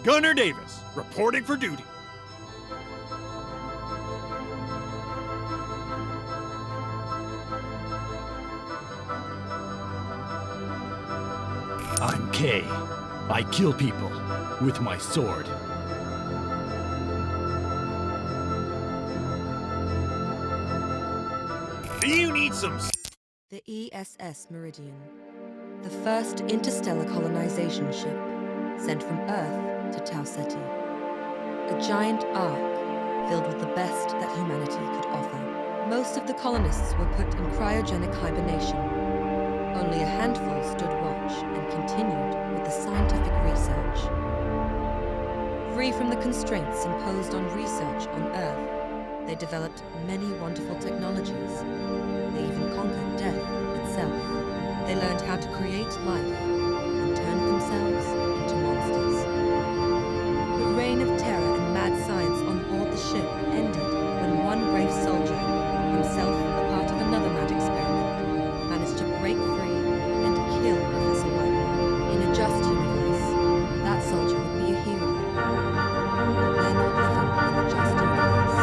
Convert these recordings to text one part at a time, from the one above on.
Gunner Davis, reporting for duty. I'm Kay. I kill people with my sword. Do you need some... The ESS Meridian, the first interstellar colonization ship sent from Earth to Tau Ceti. A giant ark filled with the best that humanity could offer. Most of the colonists were put in cryogenic hibernation. Only a handful stood watch and continued with the scientific research. Free from the constraints imposed on research on Earth, they developed many wonderful technologies. They even conquered death itself. They learned how to create life and turned themselves into monsters. The reign of terror and mad science on board the ship ended when one brave soldier, himself a part of another mad experiment, managed to break free and kill Professor Whiteman. In a just universe, that soldier would be a hero. But we're not living in a just universe.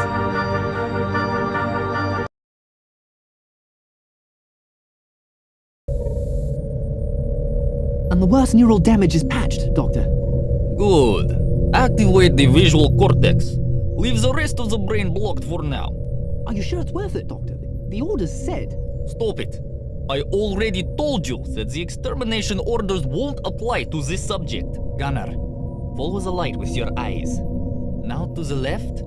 And the worst neural damage is patched, Doctor. Good. Activate the visual cortex. Leave the rest of the brain blocked for now. Are you sure it's worth it, Doctor? The orders said... Stop it. I already told you that the extermination orders won't apply to this subject. Gunner, follow the light with your eyes. Now to the left.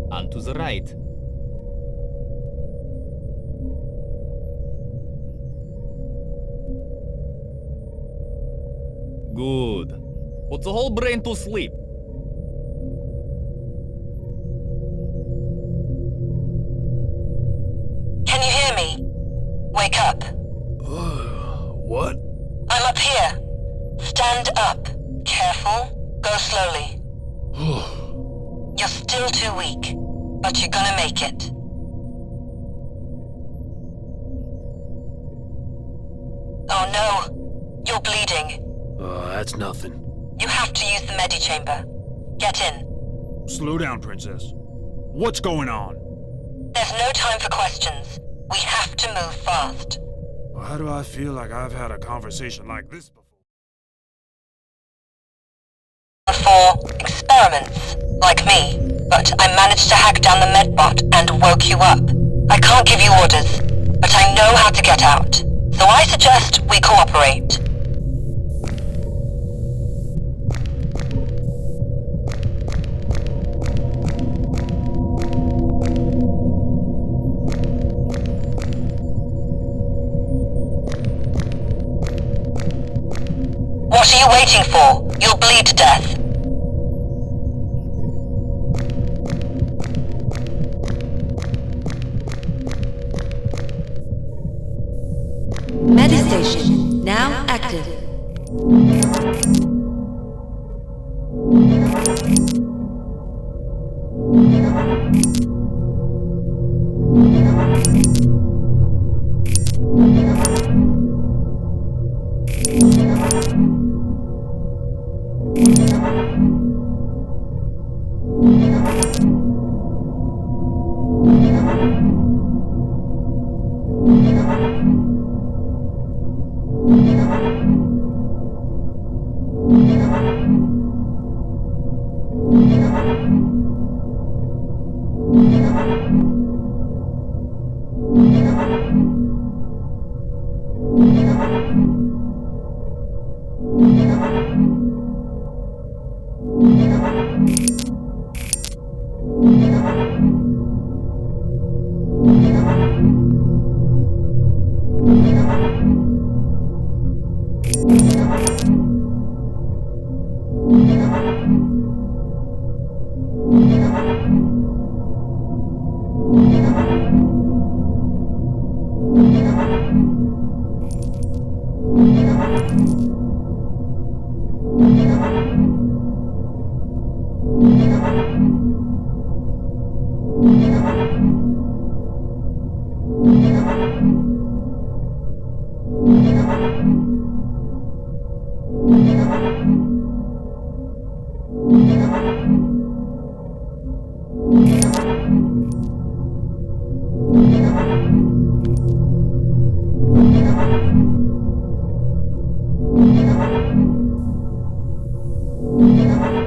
And to the right. Good. Put the whole brain to sleep. Can you hear me? Wake up. What? I'm up here. Stand up. Careful. Go slowly. You're still too weak, but you're gonna make it. Oh no, you're bleeding. That's nothing. You have to use the medichamber. Get in. Slow down, Princess. What's going on? There's no time for questions. We have to move fast. Why do I feel like I've had a conversation like this before? For experiments, like me, but I managed to hack down the medbot and woke you up. I can't give you orders, but I know how to get out, so I suggest we cooperate. What are you waiting for? You'll bleed to death. Medistation now active.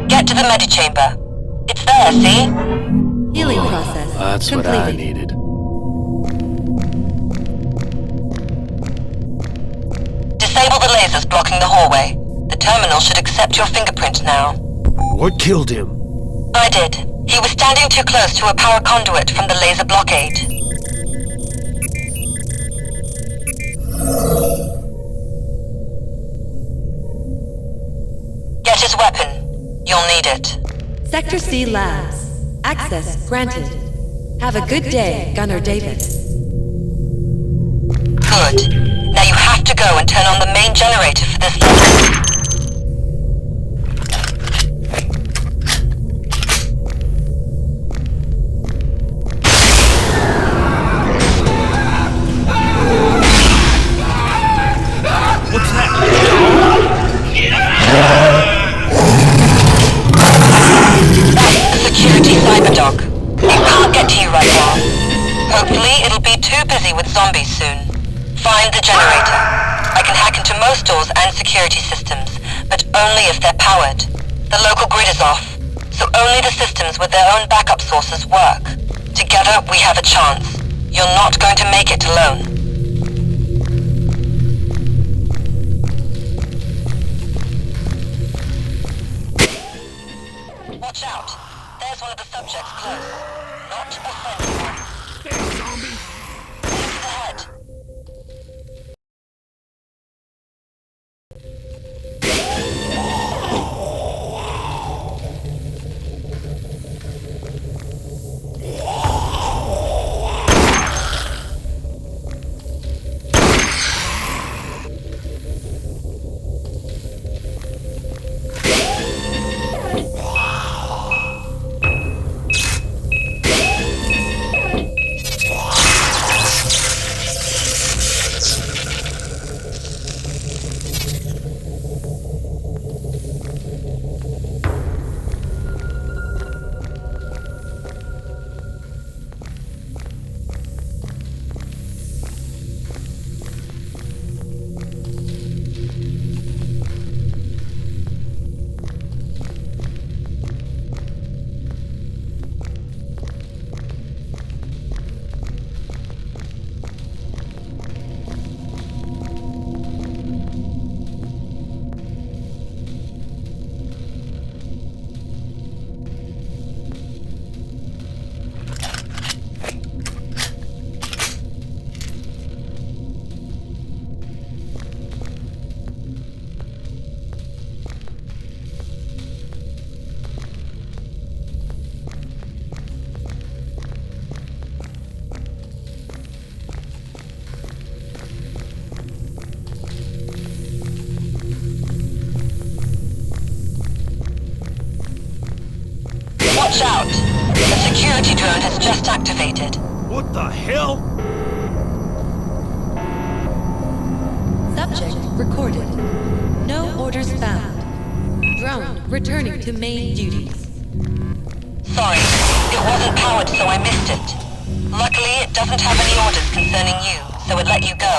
Get to the medichamber. It's there, see? Healing process That's completed. what I needed. Disable the lasers blocking the hallway. The terminal should accept your fingerprint now. What killed him? I did. He was standing too close to a power conduit from the laser blockade. Get his weapon. You'll need it. Sector C Labs. Access granted. Have a good day, Gunner Davis. Good. Now you have to go and turn on the main generator for this level. What's that? That's the security cyberdog. It can't get to you right now. Hopefully it'll be too busy with zombies soon. Find the generator. I can hack into most doors and security systems, but only if they're powered. The local grid is off, so only the systems with their own backup sources work. Together we have a chance. You're not going to make it alone. Watch out. There's one of the subjects close. Not a friendly one. There's zombie. To the head. Watch out! The security drone has just activated. What the hell? Subject recorded. No orders found. Drone returning to main duties. Sorry, it wasn't powered, so I missed it. Luckily, it doesn't have any orders concerning you, so it let you go.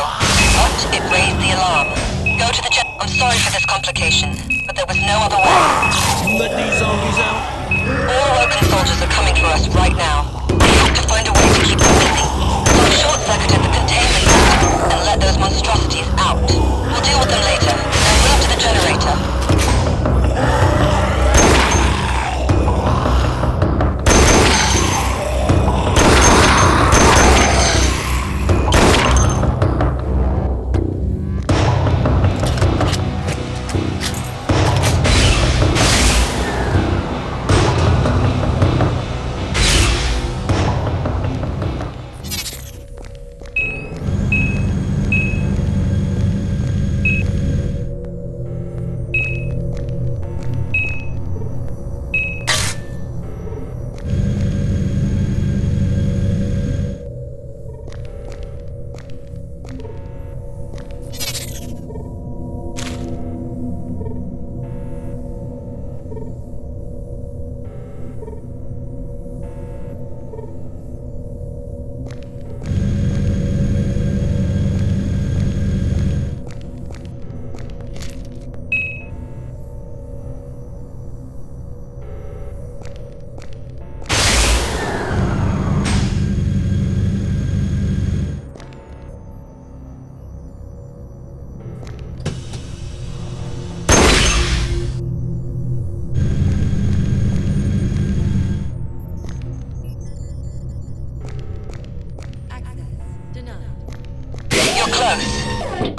But it raised the alarm. Go to the I'm sorry for this complication, but there was no other way. You let these zombies out? All Woken soldiers are coming for us right now. We have to find a way to keep them busy. So I've short-circuited the containment system and let those monstrosities out. We'll deal with them later. Now move to the generator.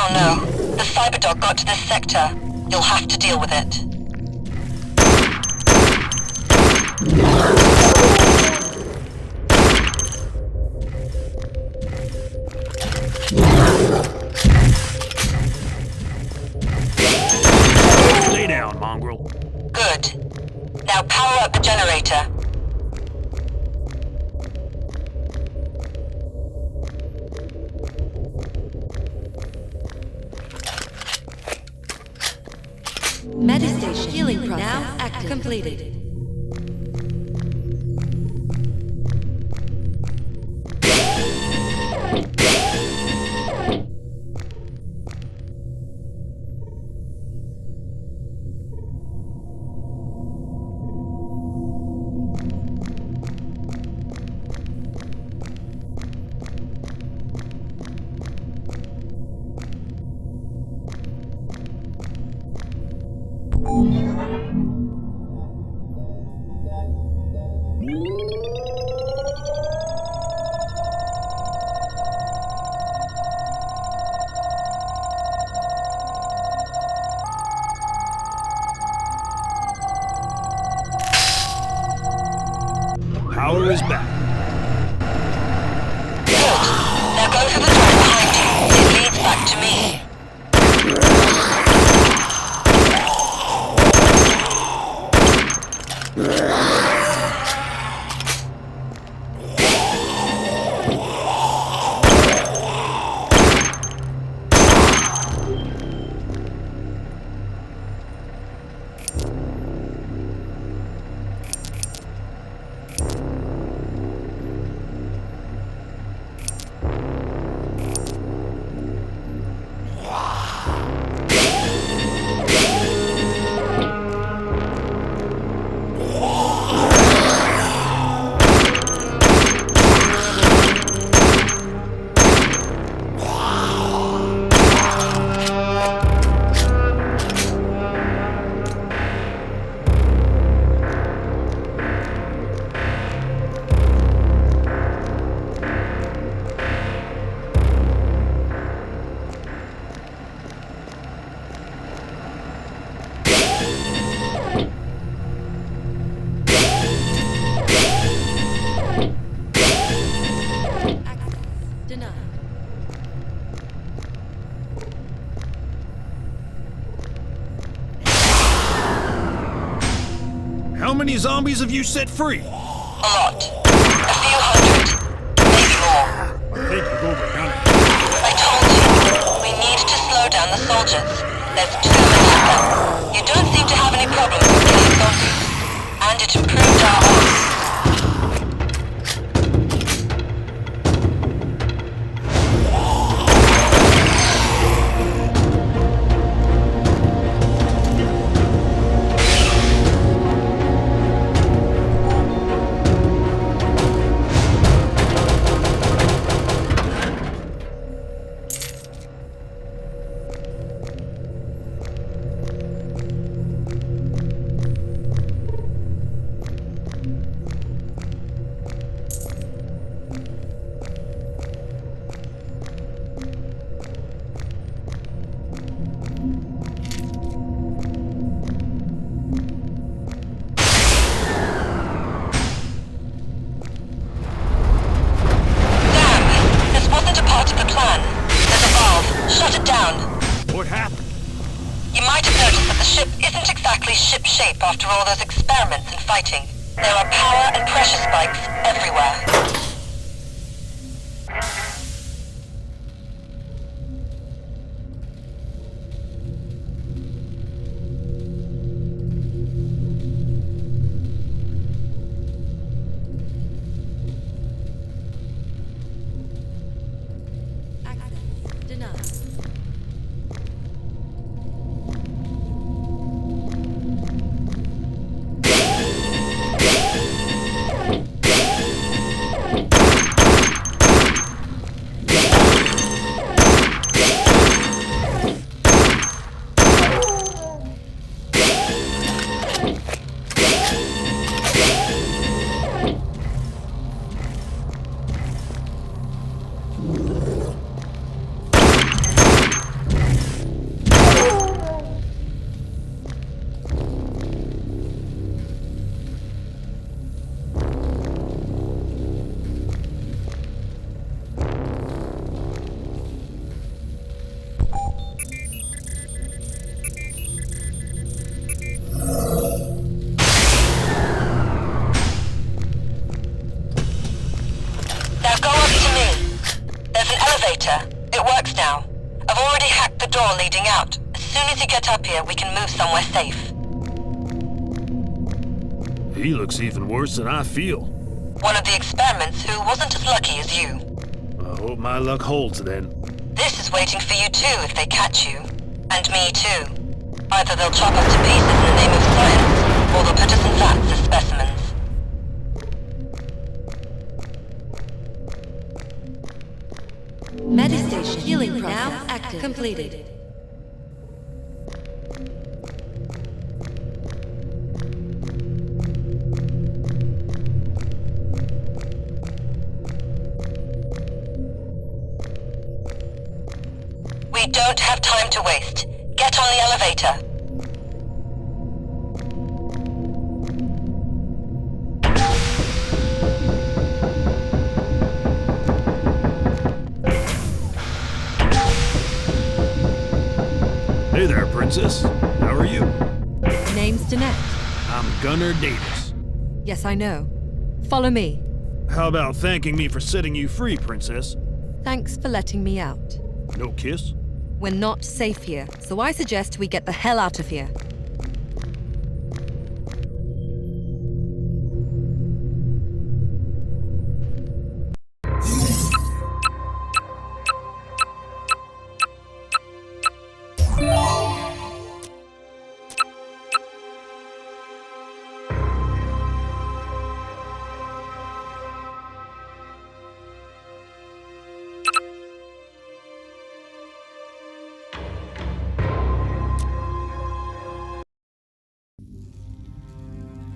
Oh no, the cyberdog got to this sector. You'll have to deal with it. Stay down, mongrel. Good. Now power up the generator. Medistation healing process now active. Completed. Power is back. Good. Now go through the door behind you. It leads back to me. How many zombies have you set free? A lot. A few hundred. Maybe more. I think you've overdone it. I told you, we need to slow down the soldiers. There's too many of them. You don't seem to have any problems with killing zombies. And it improved our odds. Shut it down. What happened? You might have noticed that the ship isn't exactly ship-shape after all those experiments and fighting. There are power and pressure spikes everywhere. elevator. It works now. I've already hacked the door leading out. As soon as you get up here, we can move somewhere safe. He looks even worse than I feel. One of the experiments who wasn't as lucky as you. I hope my luck holds then. This is waiting for you too if they catch you. And me too. Either they'll chop us to pieces in the name of science, or they'll put us in vats as specimens. Medistation healing process active. Completed. We don't have time to waste. Get on the elevator. Hey there, Princess. How are you? Name's Danette. I'm Gunnar Davis. Yes, I know. Follow me. How about thanking me for setting you free, Princess? Thanks for letting me out. No kiss? We're not safe here, so I suggest we get the hell out of here.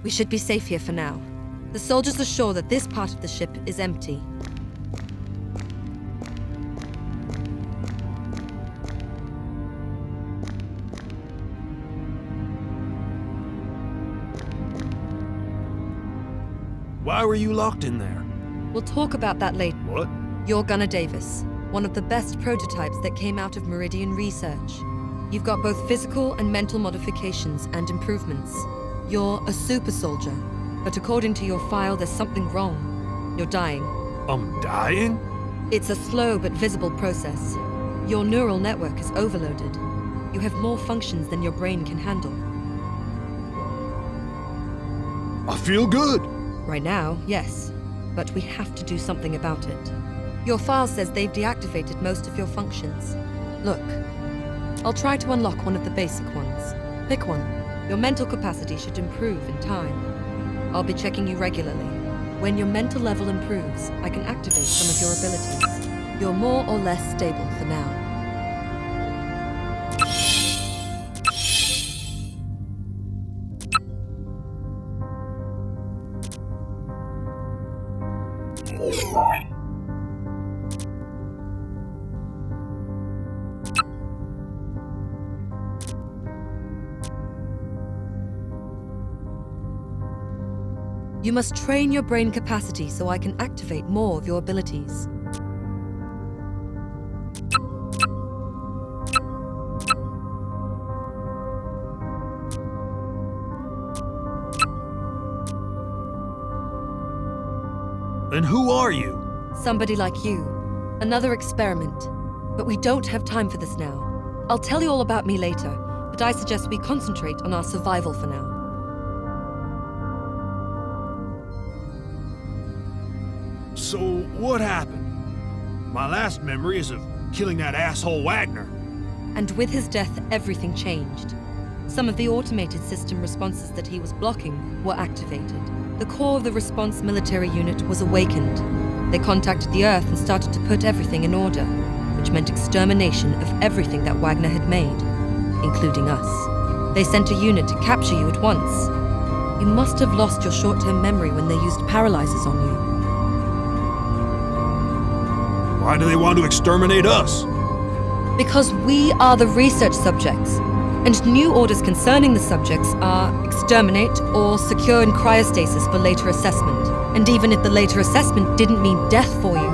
We should be safe here for now. The soldiers are sure that this part of the ship is empty. Why were you locked in there? We'll talk about that later. What? You're Gunnar Davis, one of the best prototypes that came out of Meridian research. You've got both physical and mental modifications and improvements. You're a super soldier, but according to your file, there's something wrong. You're dying. I'm dying? It's a slow but visible process. Your neural network is overloaded. You have more functions than your brain can handle. I feel good. Right now, yes, but we have to do something about it. Your file says they've deactivated most of your functions. Look, I'll try to unlock one of the basic ones. Pick one. Your mental capacity should improve in time. I'll be checking you regularly. When your mental level improves, I can activate some of your abilities. You're more or less stable for now. You must train your brain capacity so I can activate more of your abilities. And who are you? Somebody like you. Another experiment. But we don't have time for this now. I'll tell you all about me later, but I suggest we concentrate on our survival for now. So, what happened? My last memory is of killing that asshole Wagner. And with his death, everything changed. Some of the automated system responses that he was blocking were activated. The core of the response military unit was awakened. They contacted the Earth and started to put everything in order, which meant extermination of everything that Wagner had made, including us. They sent a unit to capture you at once. You must have lost your short-term memory when they used paralyzers on you. Why do they want to exterminate us? Because we are the research subjects, and new orders concerning the subjects are exterminate or secure in cryostasis for later assessment. And even if the later assessment didn't mean death for you,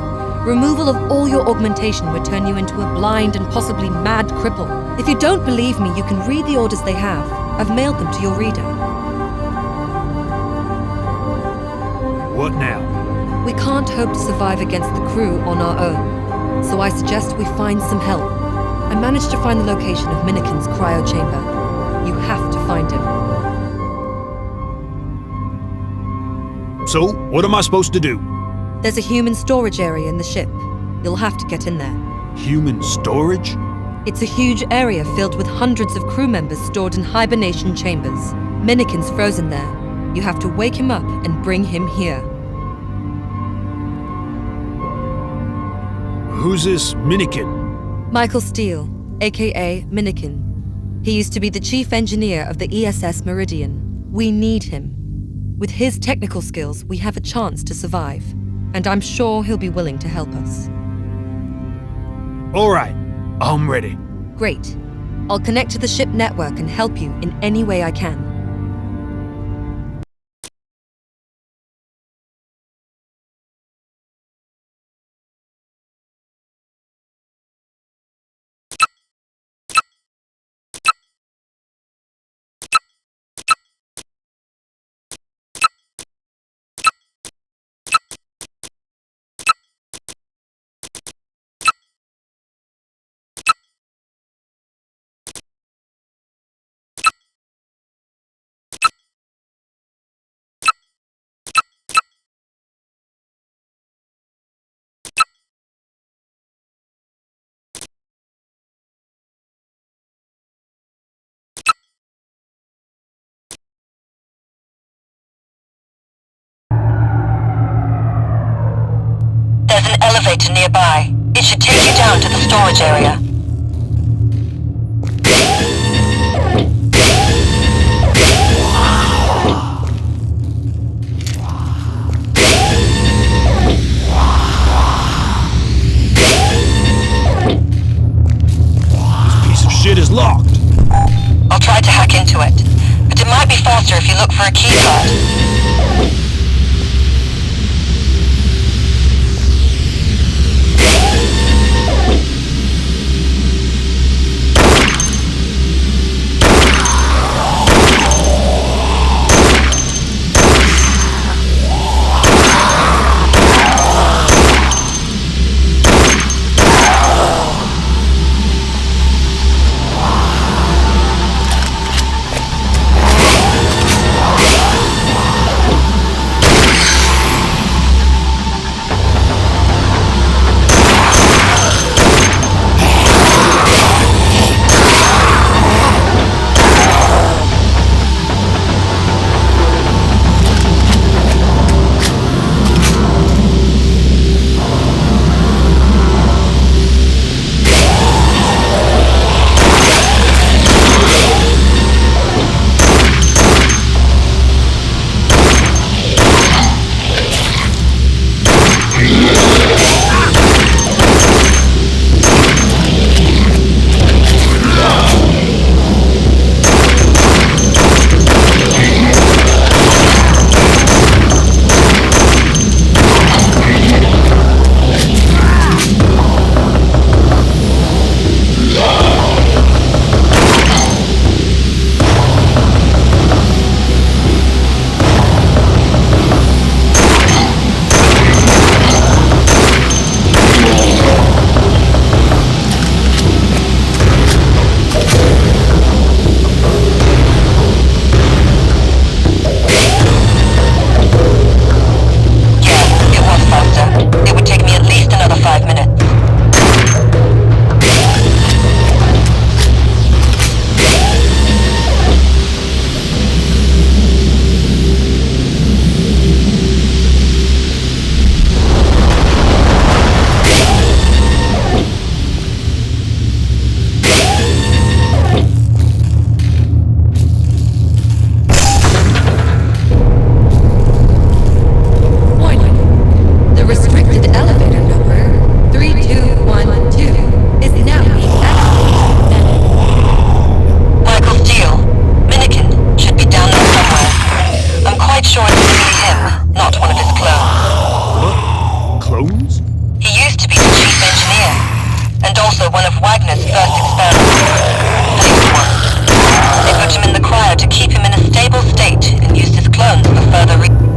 removal of all your augmentation would turn you into a blind and possibly mad cripple. If you don't believe me, you can read the orders they have. I've mailed them to your reader. What now? We can't hope to survive against the crew on our own. so I suggest we find some help. I managed to find the location of Minikin's cryo chamber. You have to find him. So, what am I supposed to do? There's a human storage area in the ship. You'll have to get in there. Human storage? It's a huge area filled with hundreds of crew members stored in hibernation chambers. Minikin's frozen there. You have to wake him up and bring him here. Who's this Minikin? Michael Steele, aka Minikin. He used to be the chief engineer of the ESS Meridian. We need him. With his technical skills, we have a chance to survive. And I'm sure he'll be willing to help us. All right, I'm ready. Great. I'll connect to the ship network and help you in any way I can. There's an elevator nearby. It should take you down to the storage area. This piece of shit is locked. I'll try to hack into it, but it might be faster if you look for a keycard.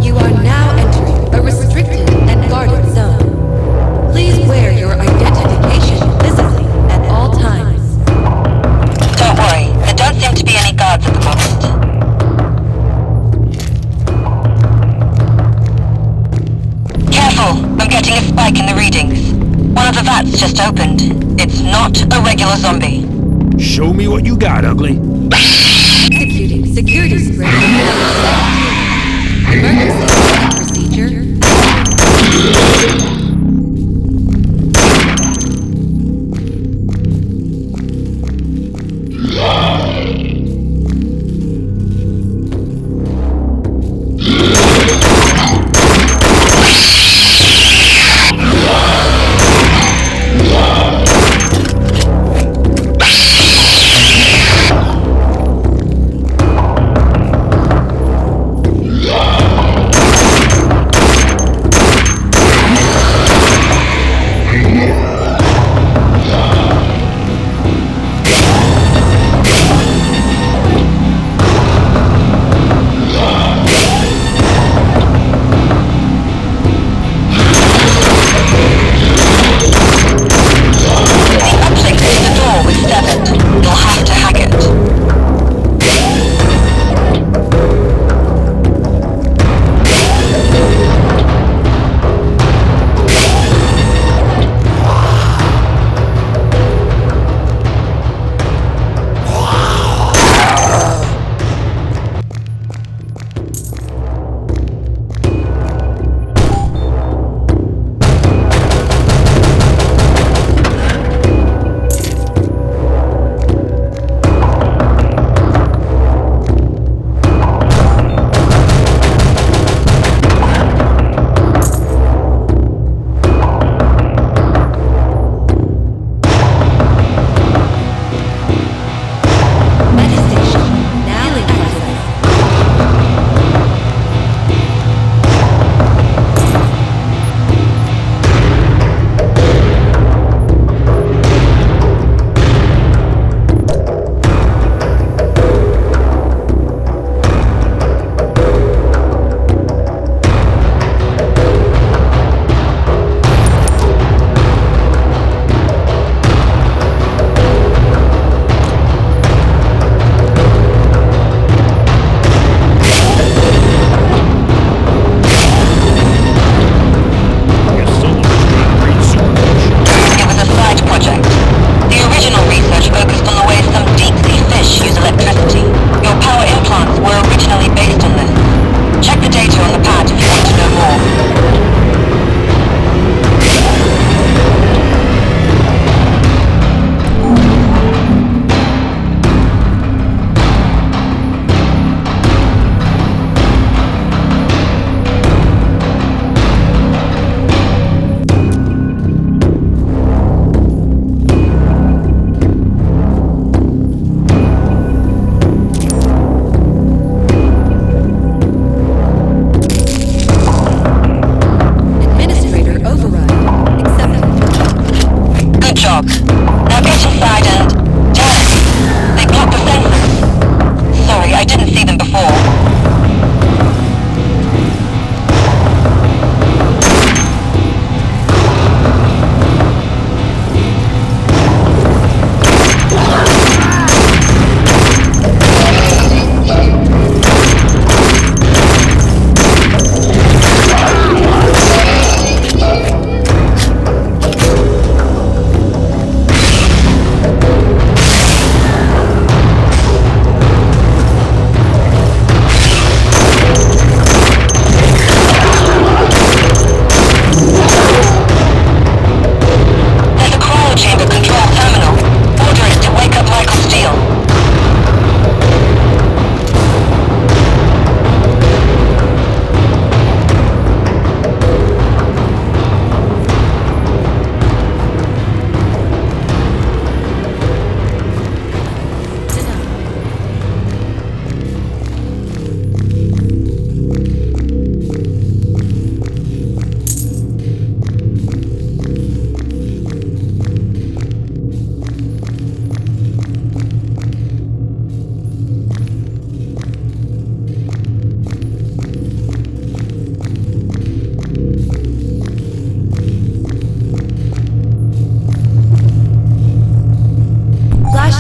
You are now entering a restricted and guarded zone. Please wear your identity happened. It's not a regular zombie. Show me what you got, ugly. Executing security script. Emergency procedure.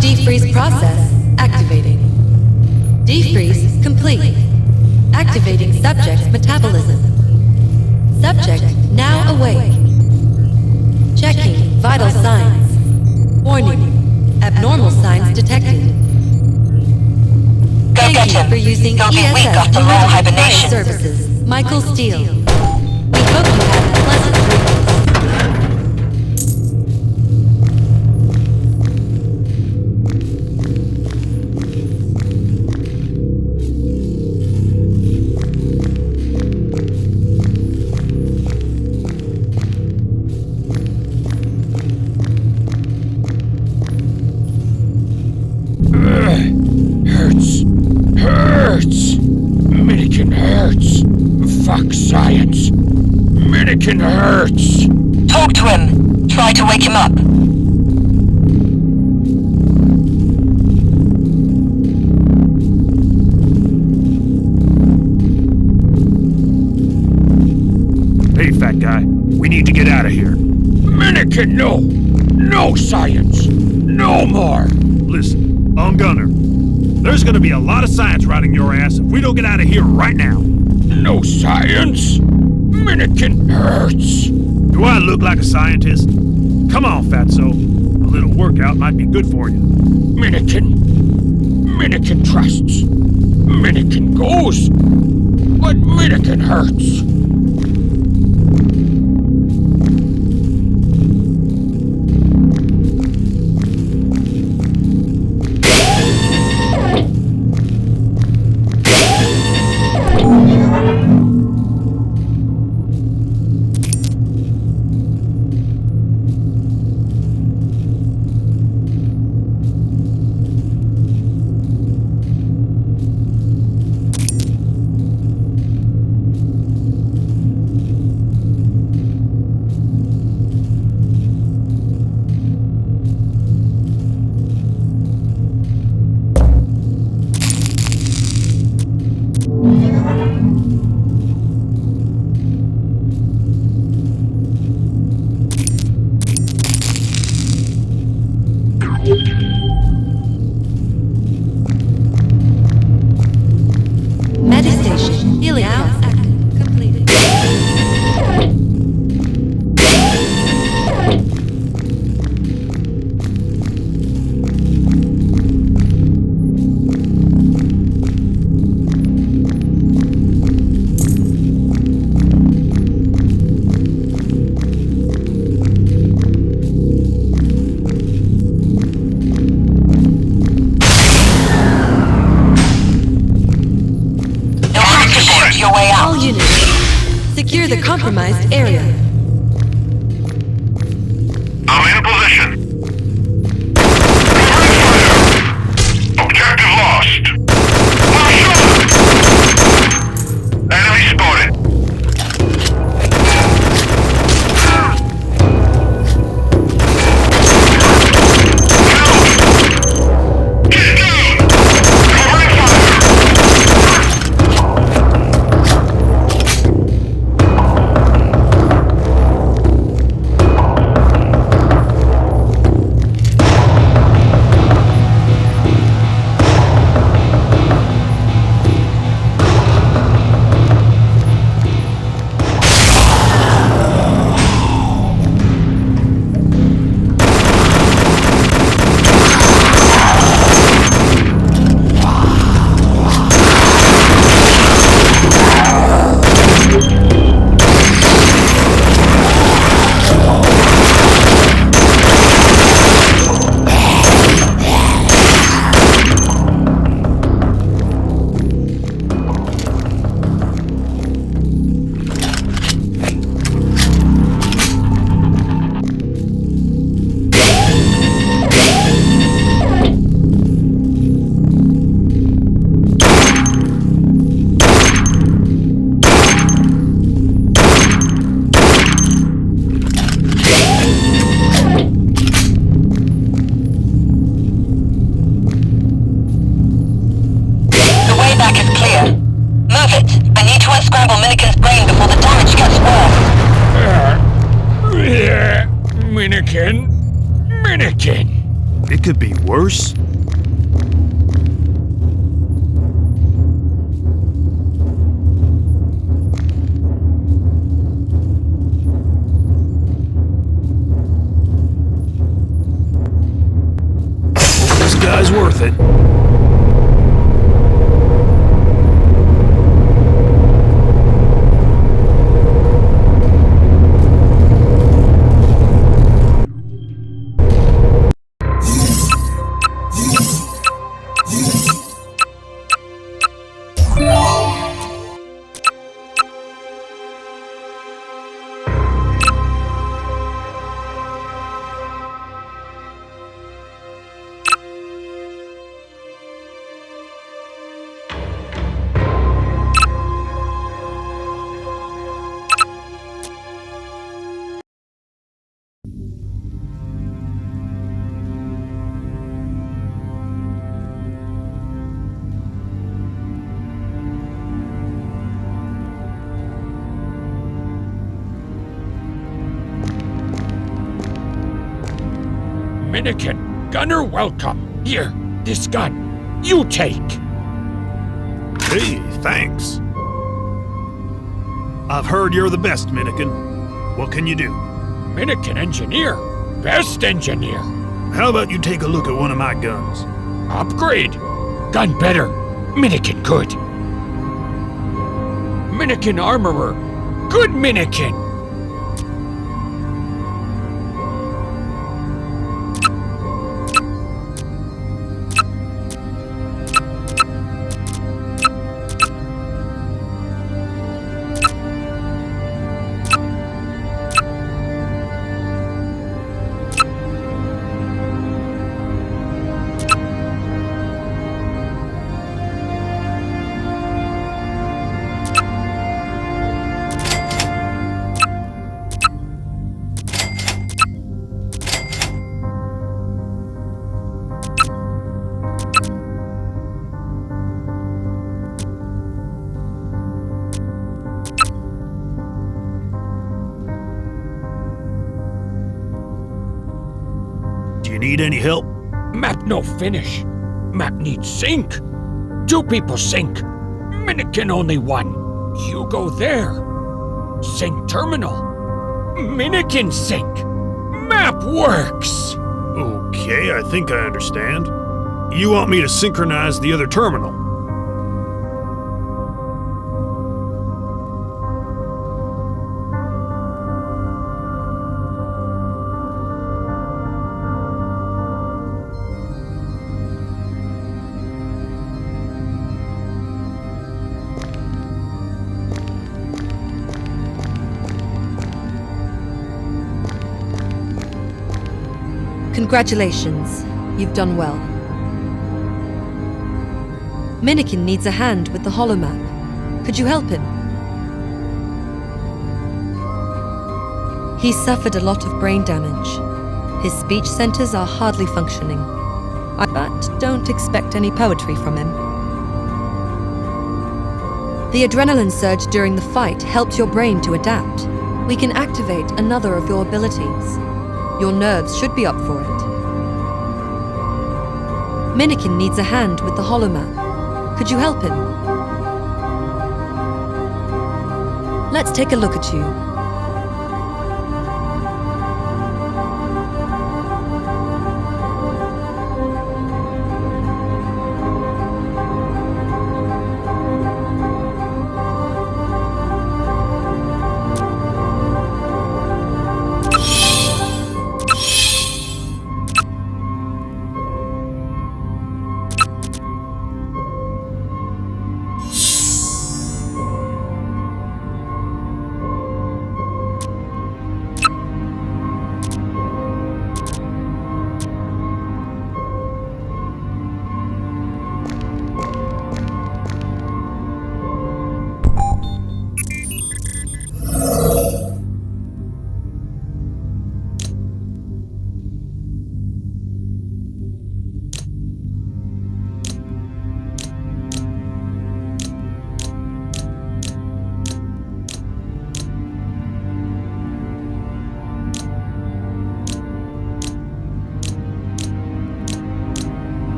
Defreeze process activating. Defreeze complete. Activating subject's metabolism. Subject now awake. Checking vital signs. Warning. Abnormal signs detected. Go Thank get you him. for using He'll be weak ESS after long Meridian Fire hibernation. Services. Michael Steele. We hope you had pleasant dreams. Hurts. Hurts. Minikin hurts. Fuck science. Minikin hurts. Talk to him. Try to wake him up. Hey, fat guy. We need to get out of here. Minikin, no. No science. No more. Listen, I'm Gunner. There's gonna be a lot of science riding your ass if we don't get out of here right now. No science? Minikin hurts. Do I look like a scientist? Come on, fatso. A little workout might be good for you. Minikin. Minikin trusts. Minikin goes. But Minikin hurts. Medistation. Healing process completed. You'll have to shoot your way All out. units, secure the compromised area. I'm in position. Objective lost. Enemy spotted. Get down! Covering fire! The way back is clear. Move it. I need to unscramble Minikin's brain before the damage gets worse. Minikin. Minikin. It could be worse. worth it. Minikin, gunner welcome. Here, this gun. You take. Hey, thanks. I've heard you're the best, Minikin. What can you do? Minikin engineer. Best engineer. How about you take a look at one of my guns? Upgrade. Gun better. Minikin good. Minikin armorer. Good Minikin. Do you need any help? Map no finish. Map needs sink. 2 people sink. Minikin only 1. You go there. Sink terminal. Minikin sink. Map works. Okay, I think I understand. You want me to synchronize the other terminal? Congratulations, you've done well. Minikin needs a hand with the holomap. Could you help him? He's suffered a lot of brain damage. His speech centers are hardly functioning. But don't expect any poetry from him. The adrenaline surge during the fight helped your brain to adapt. We can activate another of your abilities. Your nerves should be up for it. Minikin needs a hand with the holomap. Could you help him? Let's take a look at you.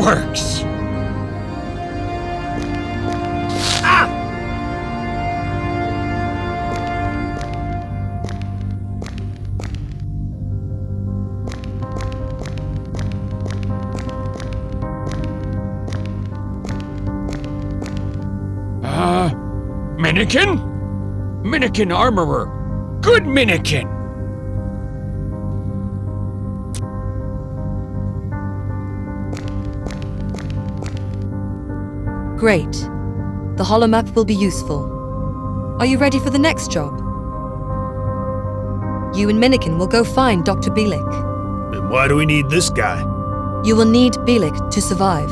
works! Ah! Minikin? Minikin Armorer. Good Minikin! Great. The holomap will be useful. Are you ready for the next job? You and Minikin will go find Dr. Bielik. Then why do we need this guy? You will need Bielik to survive.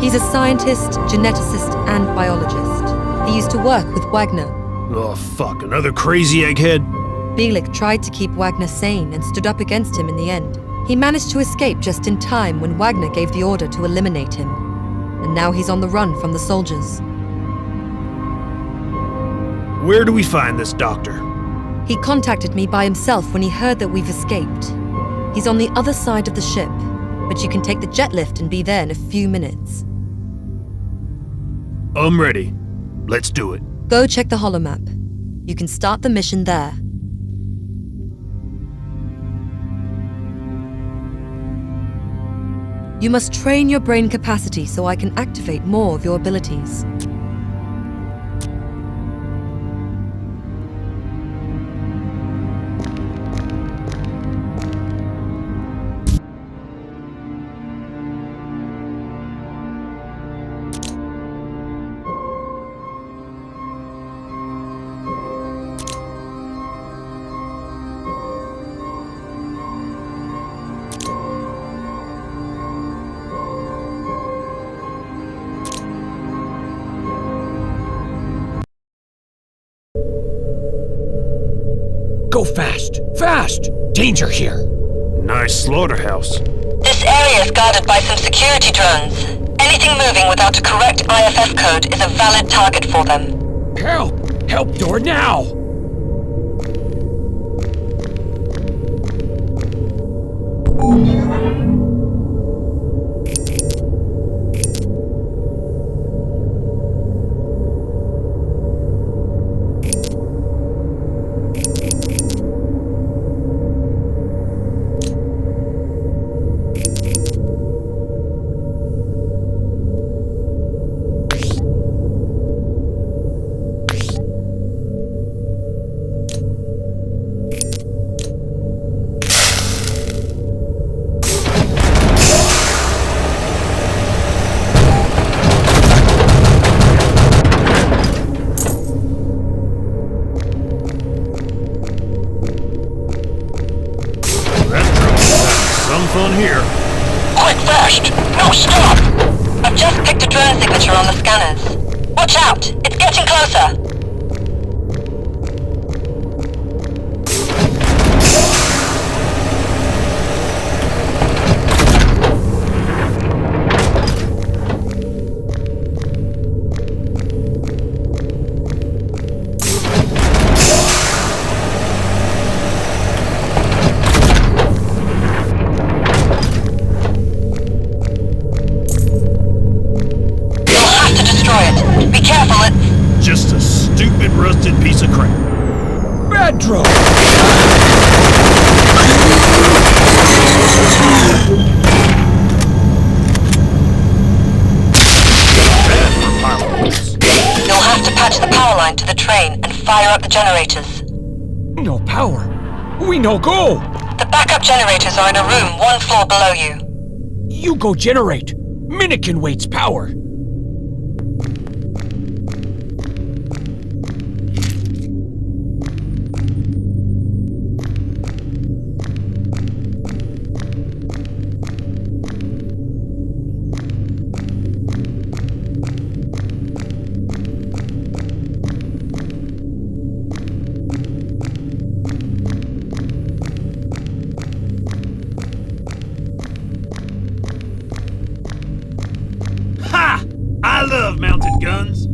He's a scientist, geneticist, and biologist. He used to work with Wagner. Oh fuck, another crazy egghead? Bielik tried to keep Wagner sane and stood up against him in the end. He managed to escape just in time when Wagner gave the order to eliminate him. And now he's on the run from the soldiers. Where do we find this doctor? He contacted me by himself when he heard that we've escaped. He's on the other side of the ship, but you can take the jet lift and be there in a few minutes. I'm ready. Let's do it. Go check the holomap. You can start the mission there. You must train your brain capacity so I can activate more of your abilities. Go fast! Fast! Danger here! Nice slaughterhouse. This area is guarded by some security drones. Anything moving without a correct IFF code is a valid target for them. Help! Help door now! Fun here. Quick, fast! No, stop! I've just picked a drone signature on the scanners. Watch out! It's getting closer! piece of crap. Bedroll! You'll have to patch the power line to the train and fire up the generators. No power. We no go. The backup generators are in a room 1 floor below you. You go generate. Minikin waits power. Ha! I love mounted guns.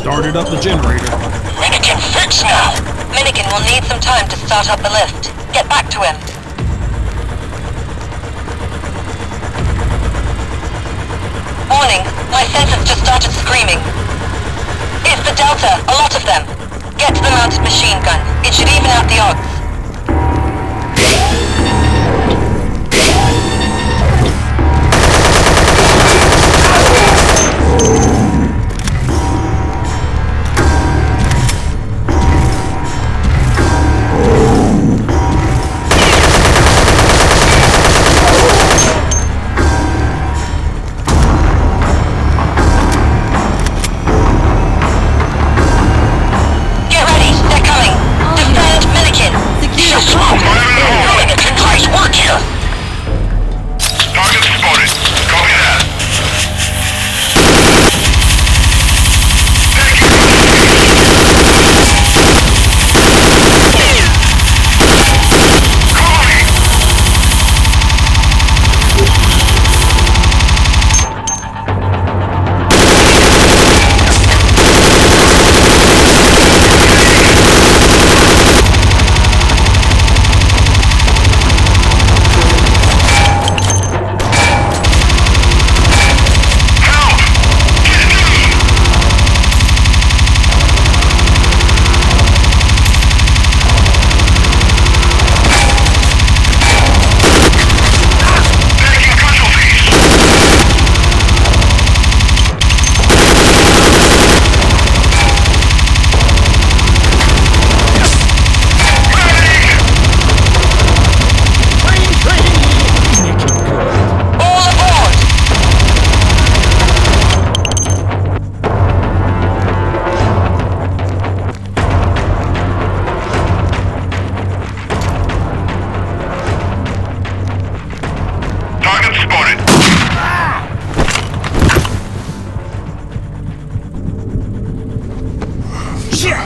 Started up the generator. Minikin, fix now! Minikin will need some time to start up the lift. Get back to him. Warning, my sensors just started screaming. It's the Delta, a lot of them. Get to the mounted machine gun. It should even out the odds.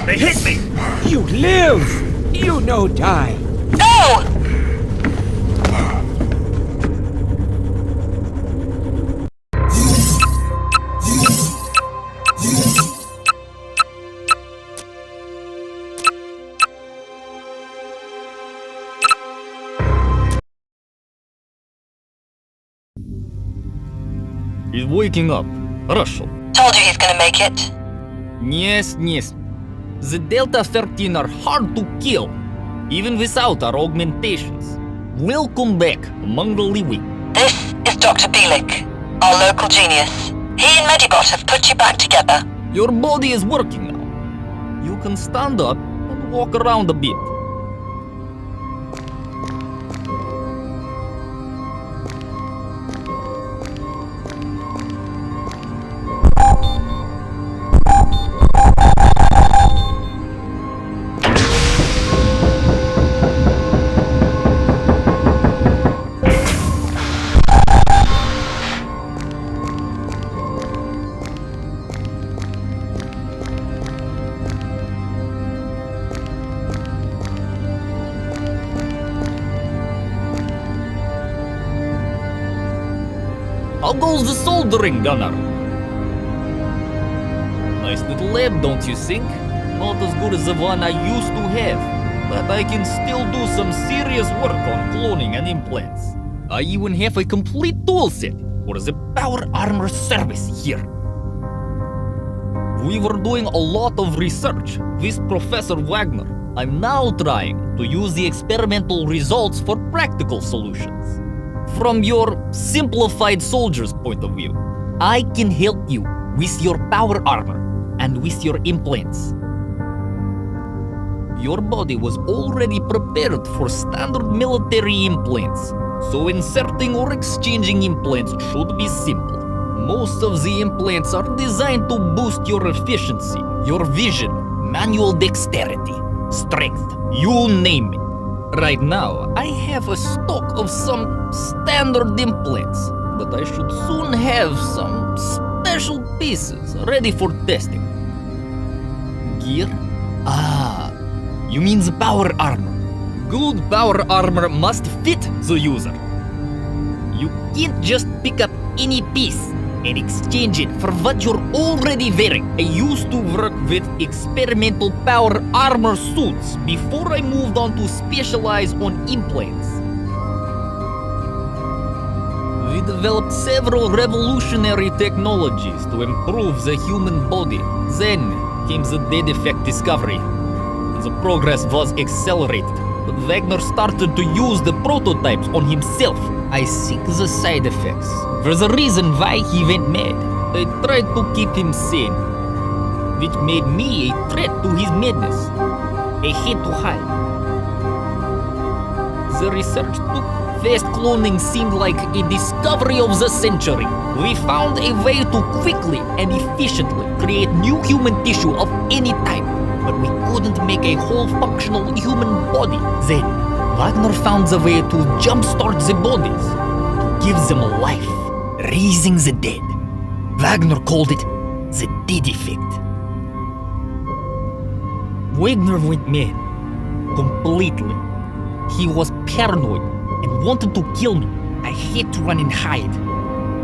They hit me! You live! You no die. Go! waking up. Russell. Told you he's gonna make it. Yes. The Delta 13 are hard to kill, even without our augmentations. Welcome back among the living. This is Dr. Bielik, our local genius. He and Medibot have put you back together. Your body is working now. You can stand up and walk around a bit. How goes the soldering, Gunner? Nice little lab, don't you think? Not as good as the one I used to have, but I can still do some serious work on cloning and implants. I even have a complete toolset for the power armor service here. We were doing a lot of research with Professor Wagner. I'm now trying to use the experimental results for practical solutions. From your simplified soldier's point of view, I can help you with your power armor and with your implants. Your body was already prepared for standard military implants, so inserting or exchanging implants should be simple. Most of the implants are designed to boost your efficiency, your vision, manual dexterity, strength, you name it. Right now, I have a stock of some standard implants, but I should soon have some special pieces ready for testing. Gear? Ah, you mean the power armor. Good power armor must fit the user. You can't just pick up any piece and exchange it for what you're already wearing. I used to work with experimental power armor suits before I moved on to specialize on implants. We developed several revolutionary technologies to improve the human body. Then came the dead effect discovery. The progress was accelerated, but Wagner started to use the prototypes on himself. I think the side effects were the reason why he went mad. They tried to keep him sane, which made me a threat to his madness. I had to hide. The research took fast cloning seemed like a discovery of the century. We found a way to quickly and efficiently create new human tissue of any type, but we couldn't make a whole functional human body. Then, Wagner found the way to jumpstart the bodies, to give them life, raising the dead. Wagner called it the dead effect. Wagner went mad, completely. He was paranoid and wanted to kill me. I had to run and hide.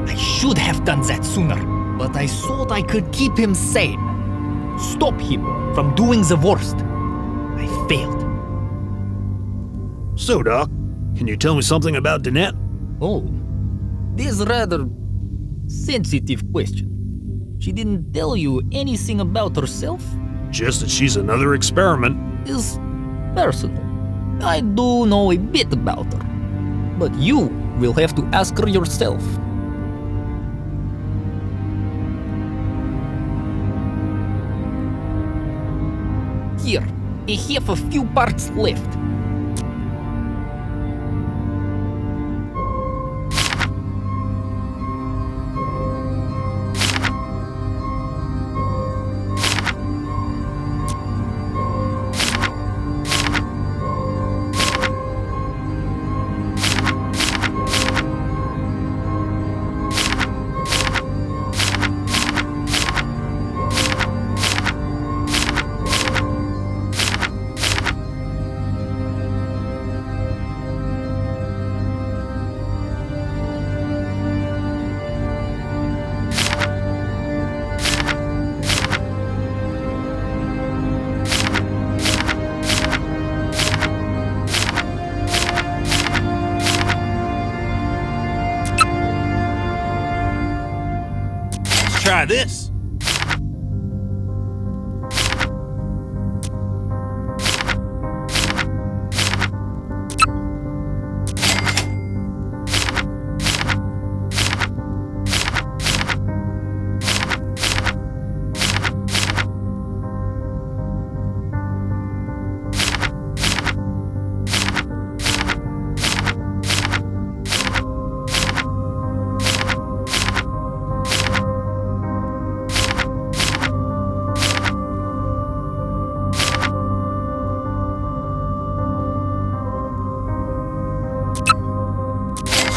I should have done that sooner, but I thought I could keep him sane. Stop him from doing the worst. I failed. So, Doc, can you tell me something about Danette? Oh, this is a rather sensitive question. She didn't tell you anything about herself? Just that she's another experiment. It's personal. I do know a bit about her, but you will have to ask her yourself. Here, I have a few parts left. try this.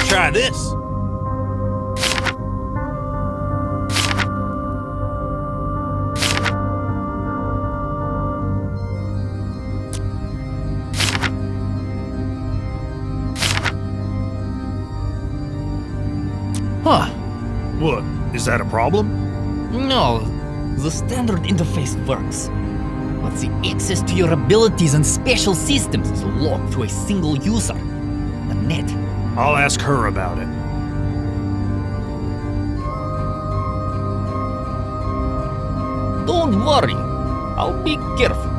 Try this. Huh. What? Is that a problem? No, the standard interface works. But the access to your abilities and special systems is locked to a single user. The net. I'll ask her about it. Don't worry. I'll be careful.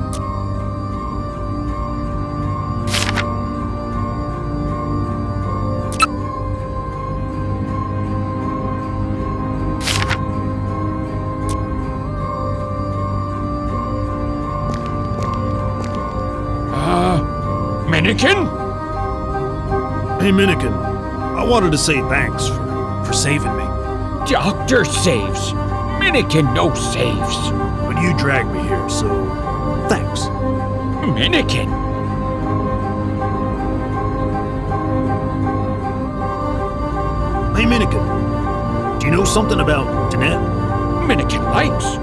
Minikin? Hey, Minikin. I wanted to say thanks for saving me. Doctor saves. Minikin no saves. But you dragged me here, so thanks. Minikin? Hey, Minikin. Do you know something about Danette? Minikin likes.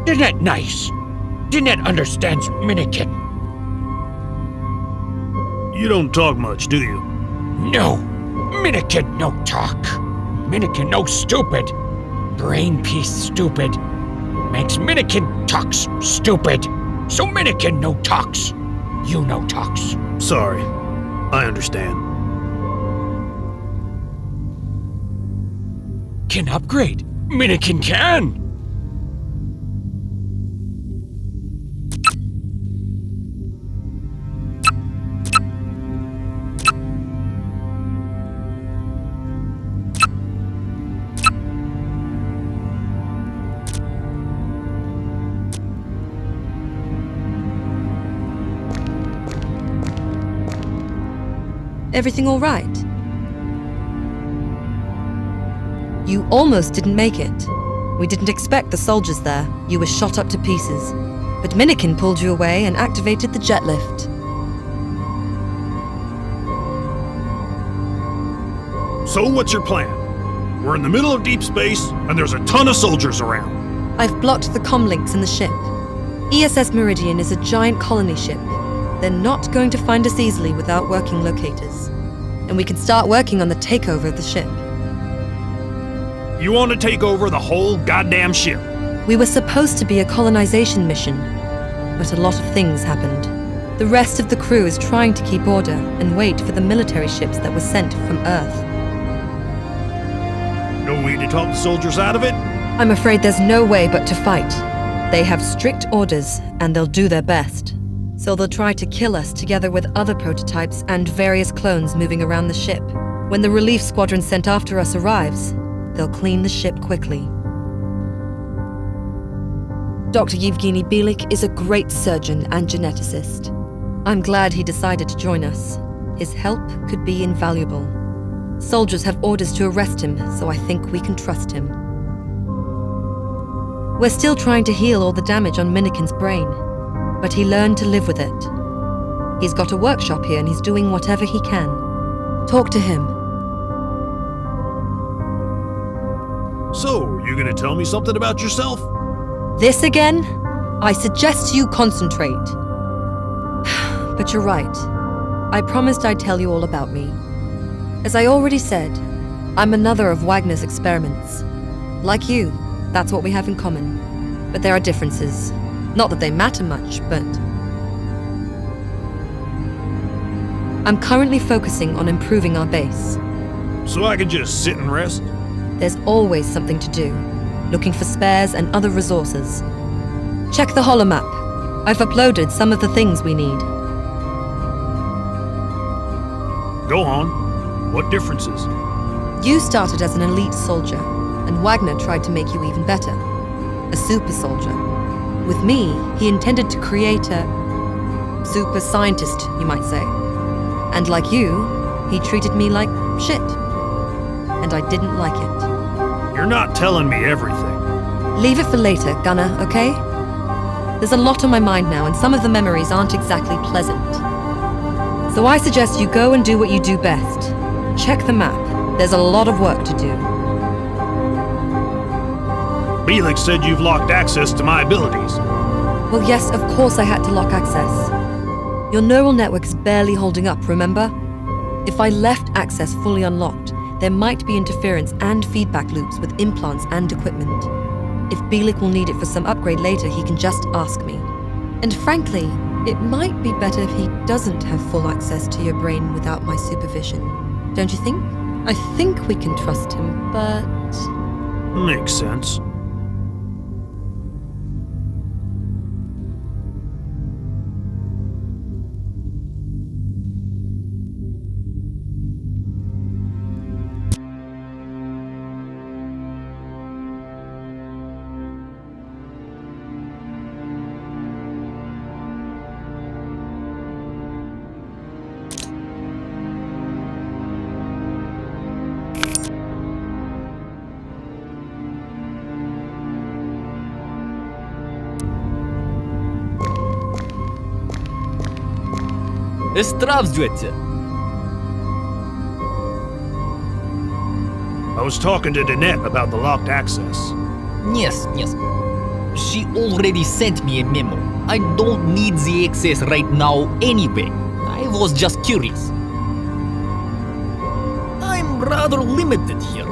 Dinette nice. Dinette understands Minikin. You don't talk much, do you? No. Minikin no talk. Minikin no stupid. Brain piece stupid. Makes Minikin talks stupid. So Minikin no talks. You no talks. Sorry. I understand. Can upgrade. Minikin can. Everything all right? You almost didn't make it. We didn't expect the soldiers there. You were shot up to pieces. But Minikin pulled you away and activated the jet lift. So what's your plan? We're in the middle of deep space, and there's a ton of soldiers around. I've blocked the comm links in the ship. ESS Meridian is a giant colony ship. They're not going to find us easily without working locators. And we can start working on the takeover of the ship. You want to take over the whole goddamn ship? We were supposed to be a colonization mission, but a lot of things happened. The rest of the crew is trying to keep order and wait for the military ships that were sent from Earth. No way to talk the soldiers out of it? I'm afraid there's no way but to fight. They have strict orders, and they'll do their best. So they'll try to kill us together with other prototypes and various clones moving around the ship. When the relief squadron sent after us arrives, they'll clean the ship quickly. Dr. Yevgeny Bielik is a great surgeon and geneticist. I'm glad he decided to join us. His help could be invaluable. Soldiers have orders to arrest him, so I think we can trust him. We're still trying to heal all the damage on Minikin's brain, but he learned to live with it. He's got a workshop here and he's doing whatever he can. Talk to him. So, you gonna tell me something about yourself? This again? I suggest you concentrate. But you're right. I promised I'd tell you all about me. As I already said, I'm another of Wagner's experiments. Like you, that's what we have in common. But there are differences. Not that they matter much, but... I'm currently focusing on improving our base. So I can just sit and rest? There's always something to do. looking for spares and other resources. Check the holomap. I've uploaded some of the things we need. Go on. What differences? You started as an elite soldier, and Wagner tried to make you even better. A super soldier. With me, he intended to create a super scientist, you might say. And like you, he treated me like shit. And I didn't like it. You're not telling me everything. Leave it for later, Gunner, okay? There's a lot on my mind now, and some of the memories aren't exactly pleasant. So I suggest you go and do what you do best. Check the map. There's a lot of work to do. Felix said you've locked access to my abilities. Well, yes, of course I had to lock access. Your neural network is barely holding up, remember? If I left access fully unlocked, there might be interference and feedback loops with implants and equipment. If Bielik will need it for some upgrade later, he can just ask me. And frankly, it might be better if he doesn't have full access to your brain without my supervision. Don't you think? I think we can trust him, but... Makes sense. Здравствуйте. I was talking to Danette about the locked access. Yes. She already sent me a memo. I don't need the access right now anyway. I was just curious. I'm rather limited here.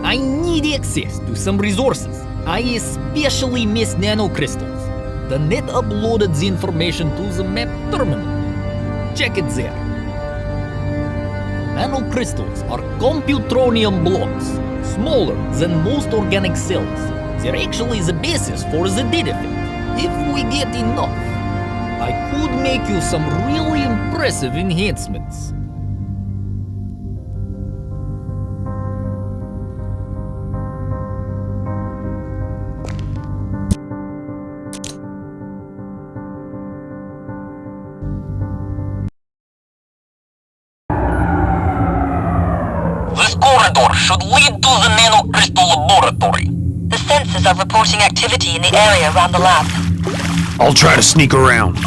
I need access to some resources. I especially miss nanocrystals. The net uploaded the information to the map terminal. Check it there. Nanocrystals are computronium blocks, smaller than most organic cells. They're actually the basis for the dead effect. If we get enough, I could make you some really impressive enhancements. This corridor should lead to the nanocrystal laboratory. The sensors are reporting activity in the area around the lab. I'll try to sneak around.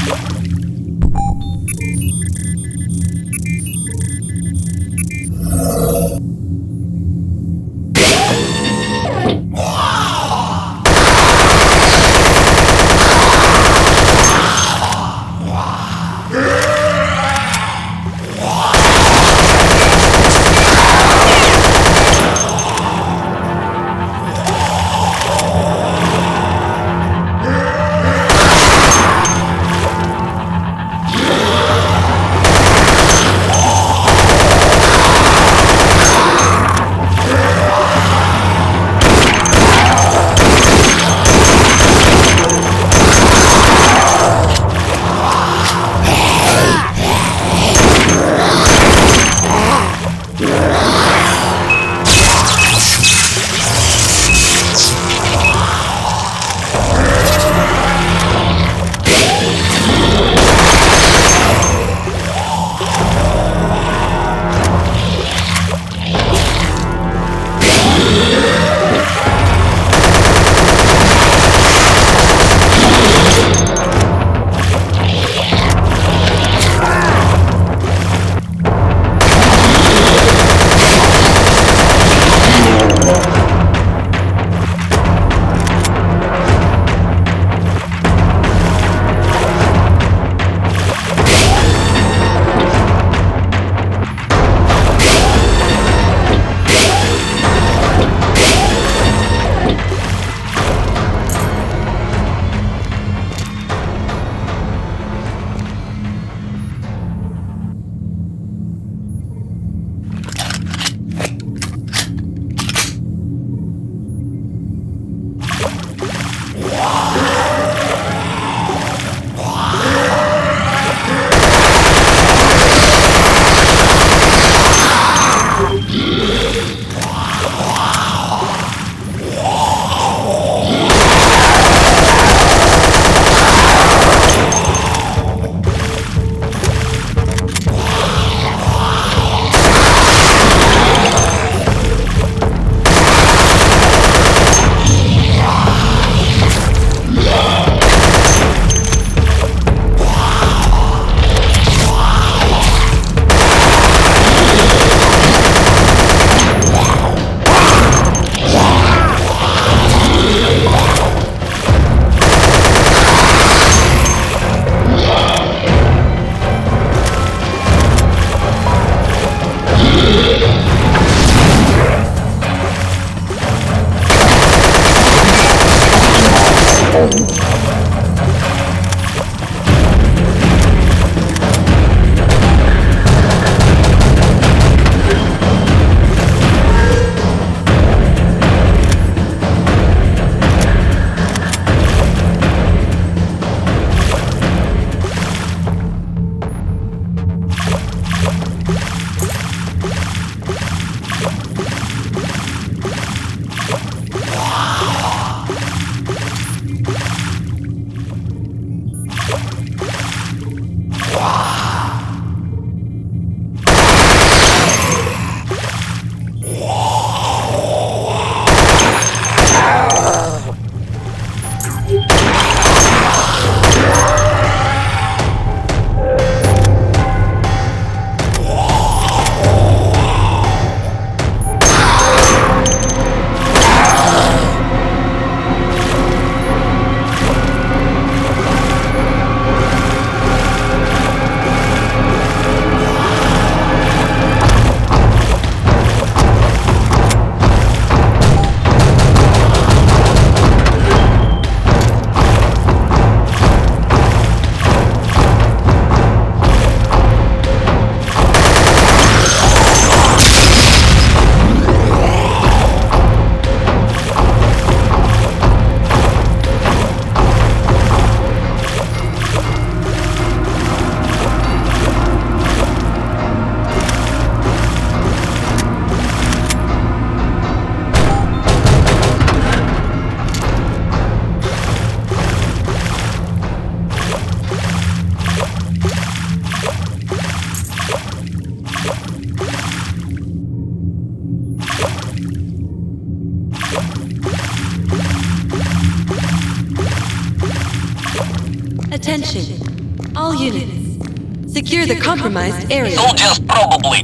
Attention, all units. Secure the compromised area. Soldiers probably.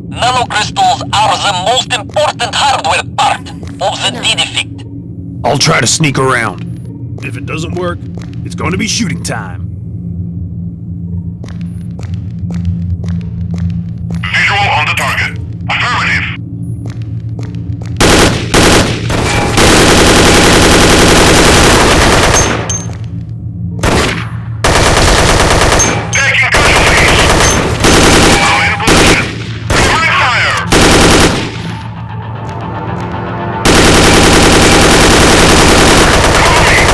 Nanocrystals are the most important hardware part of the dead effect. I'll try to sneak around. If it doesn't work, it's going to be shooting time. Visual on the target. Affirmative. Taking casualties. Now in position. Covering fire. Cover me.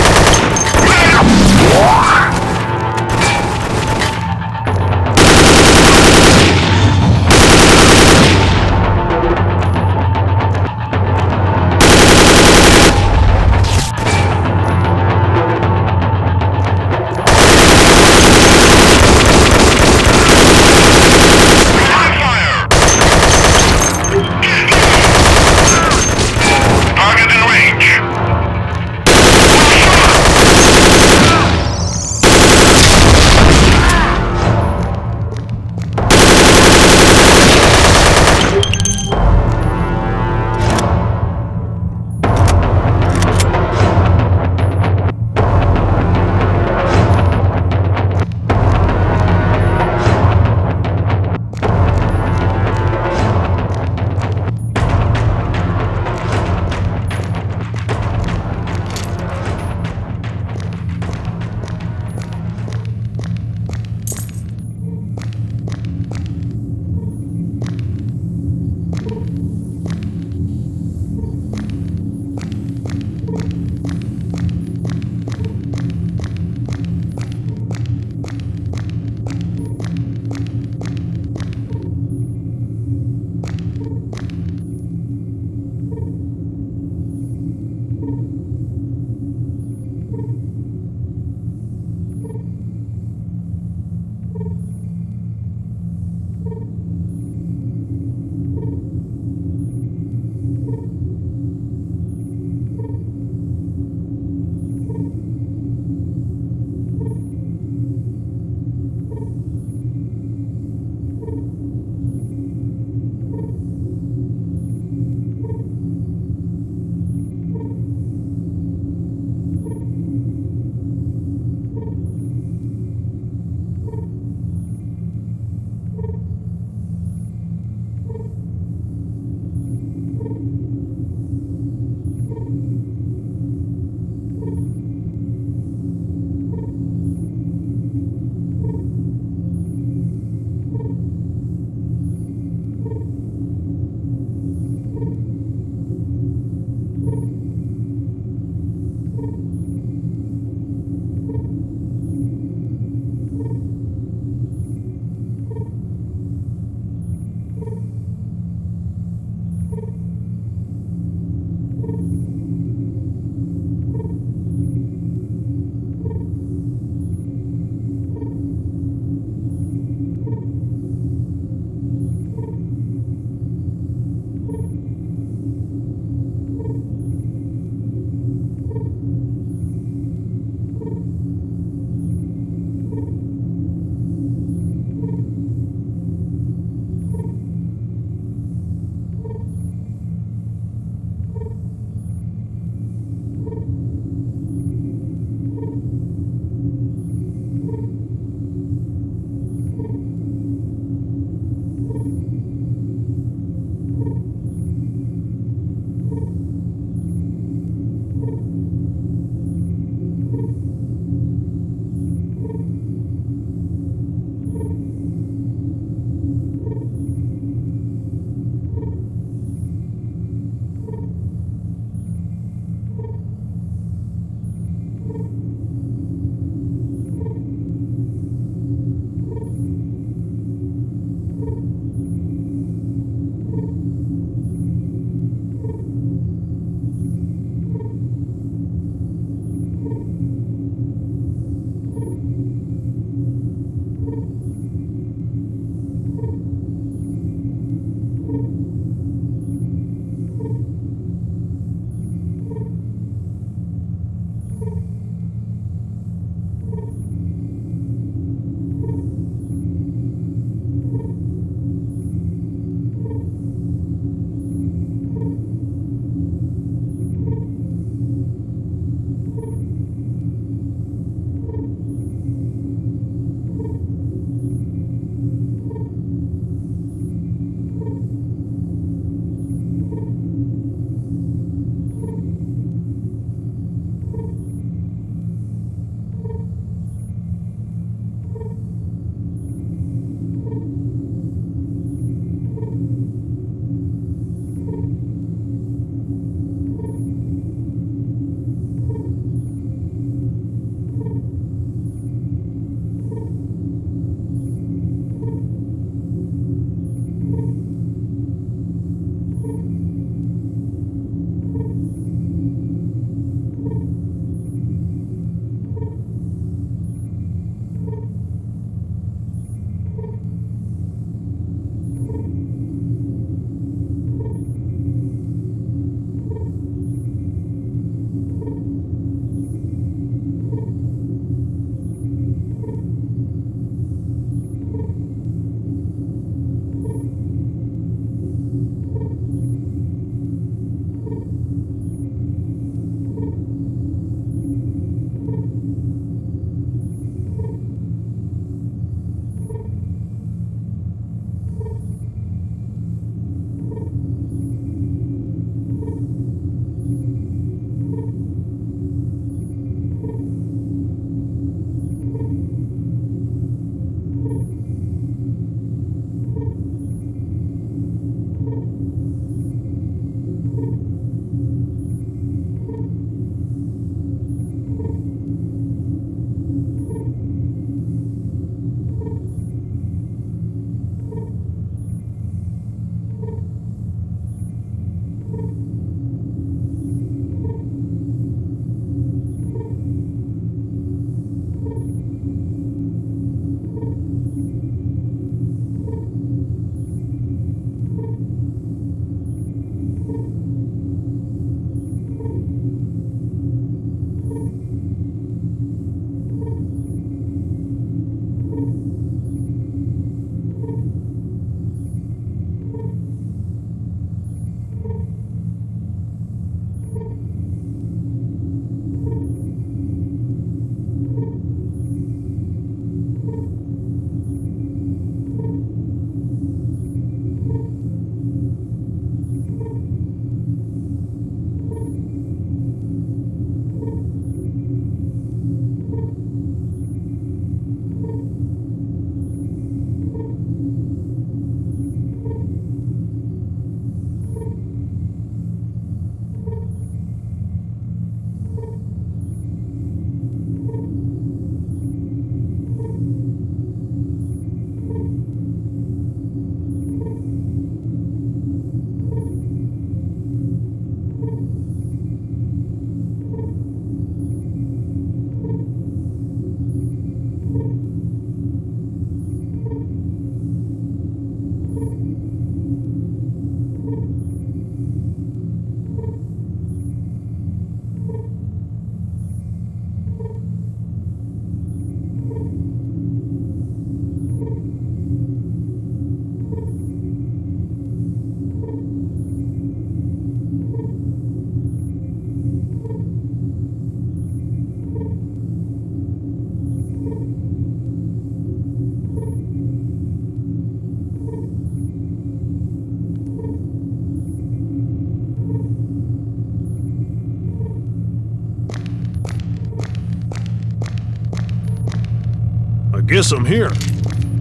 I guess I'm here.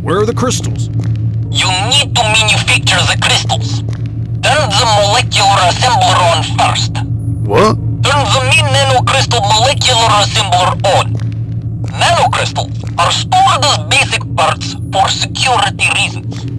Where are the crystals? You need to manufacture the crystals. Turn the molecular assembler on first. What? Turn the main nanocrystal molecular assembler on. Nanocrystals are stored as basic parts for security reasons.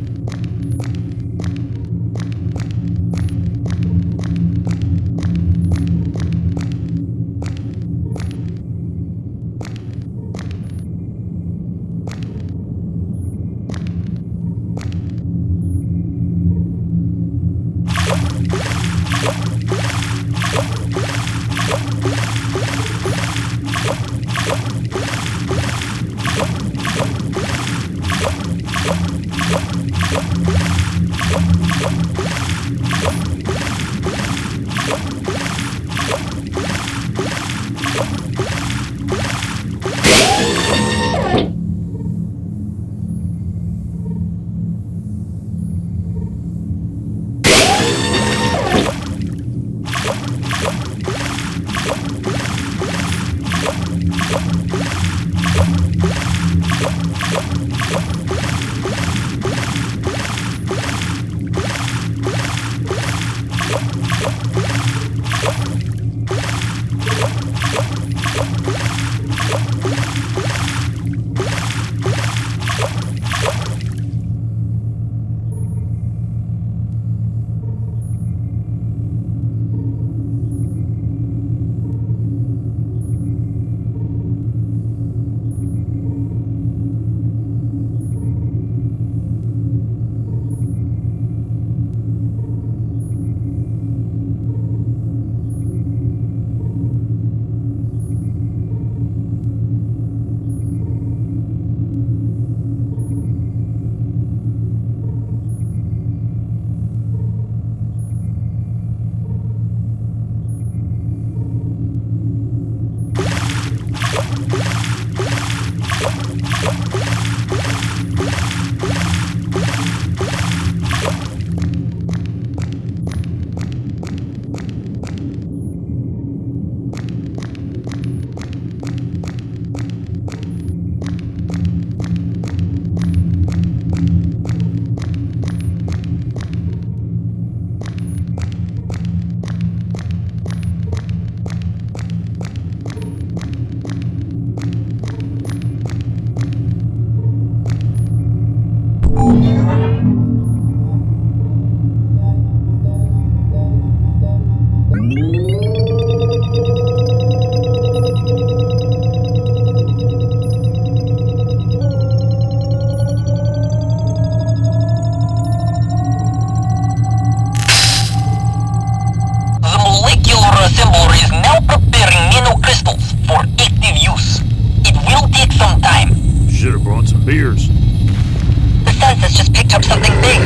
Beers. The sensors just picked up something big.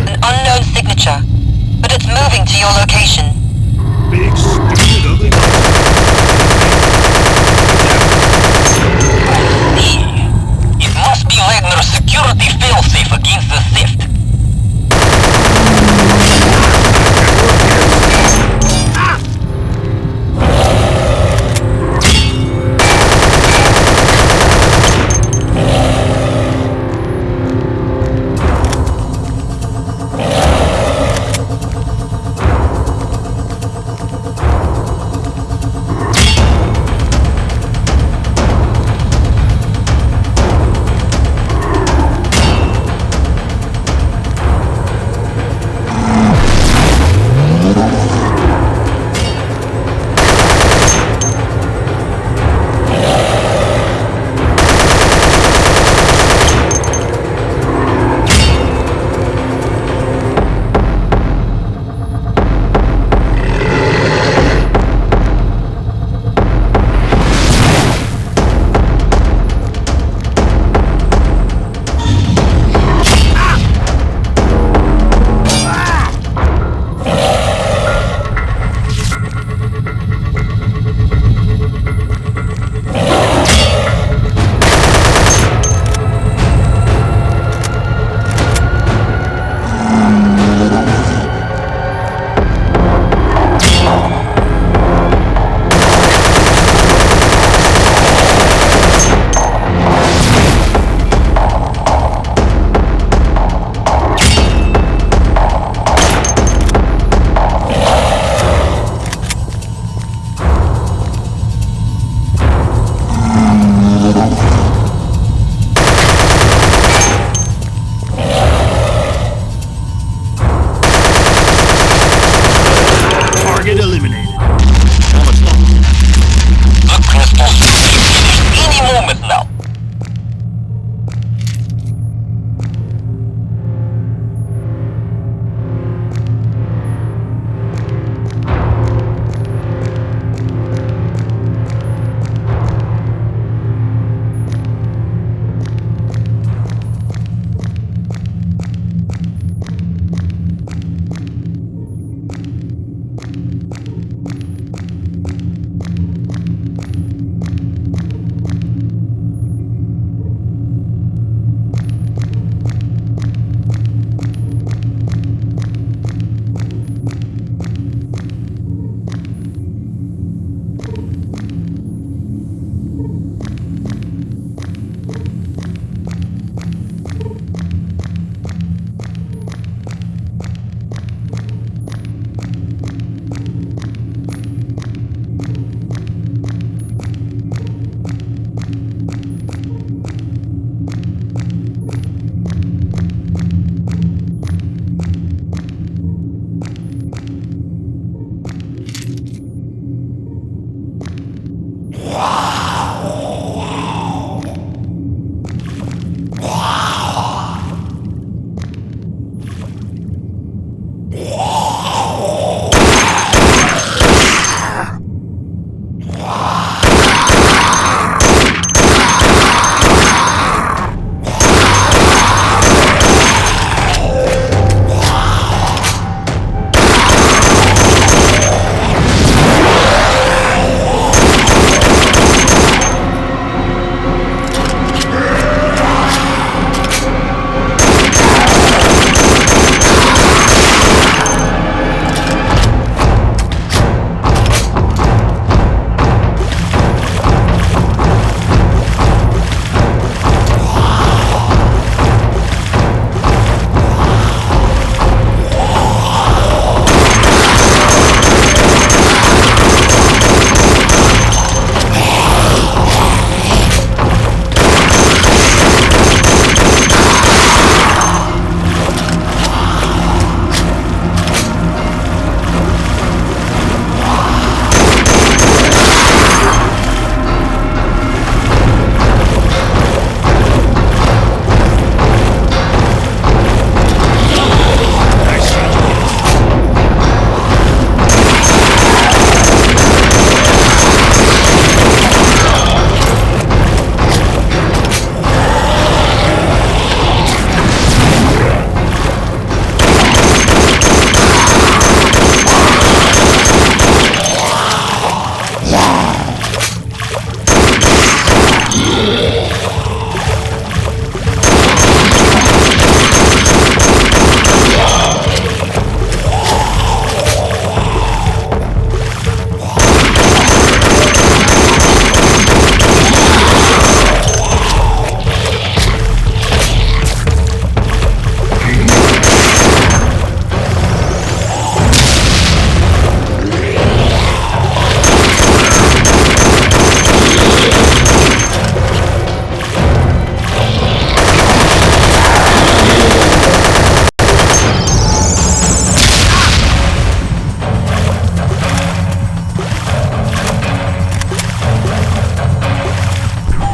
An unknown signature. But it's moving to your location. Big, stupid, ugly. It must be Wagner's security failsafe against the theft.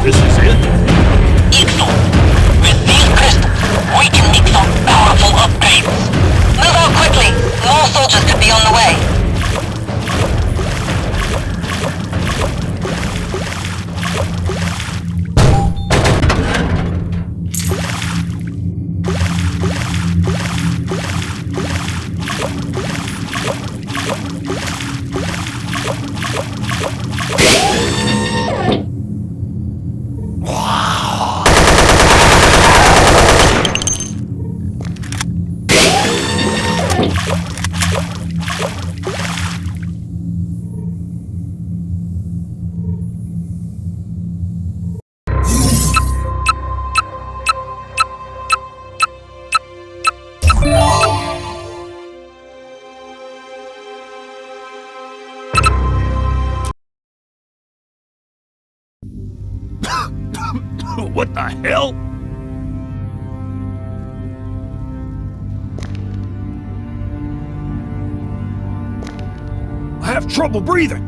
This is it? Excellent. With these crystals, we can make some powerful upgrades. Move out quickly. More soldiers could be on the way. What the hell? I have trouble breathing.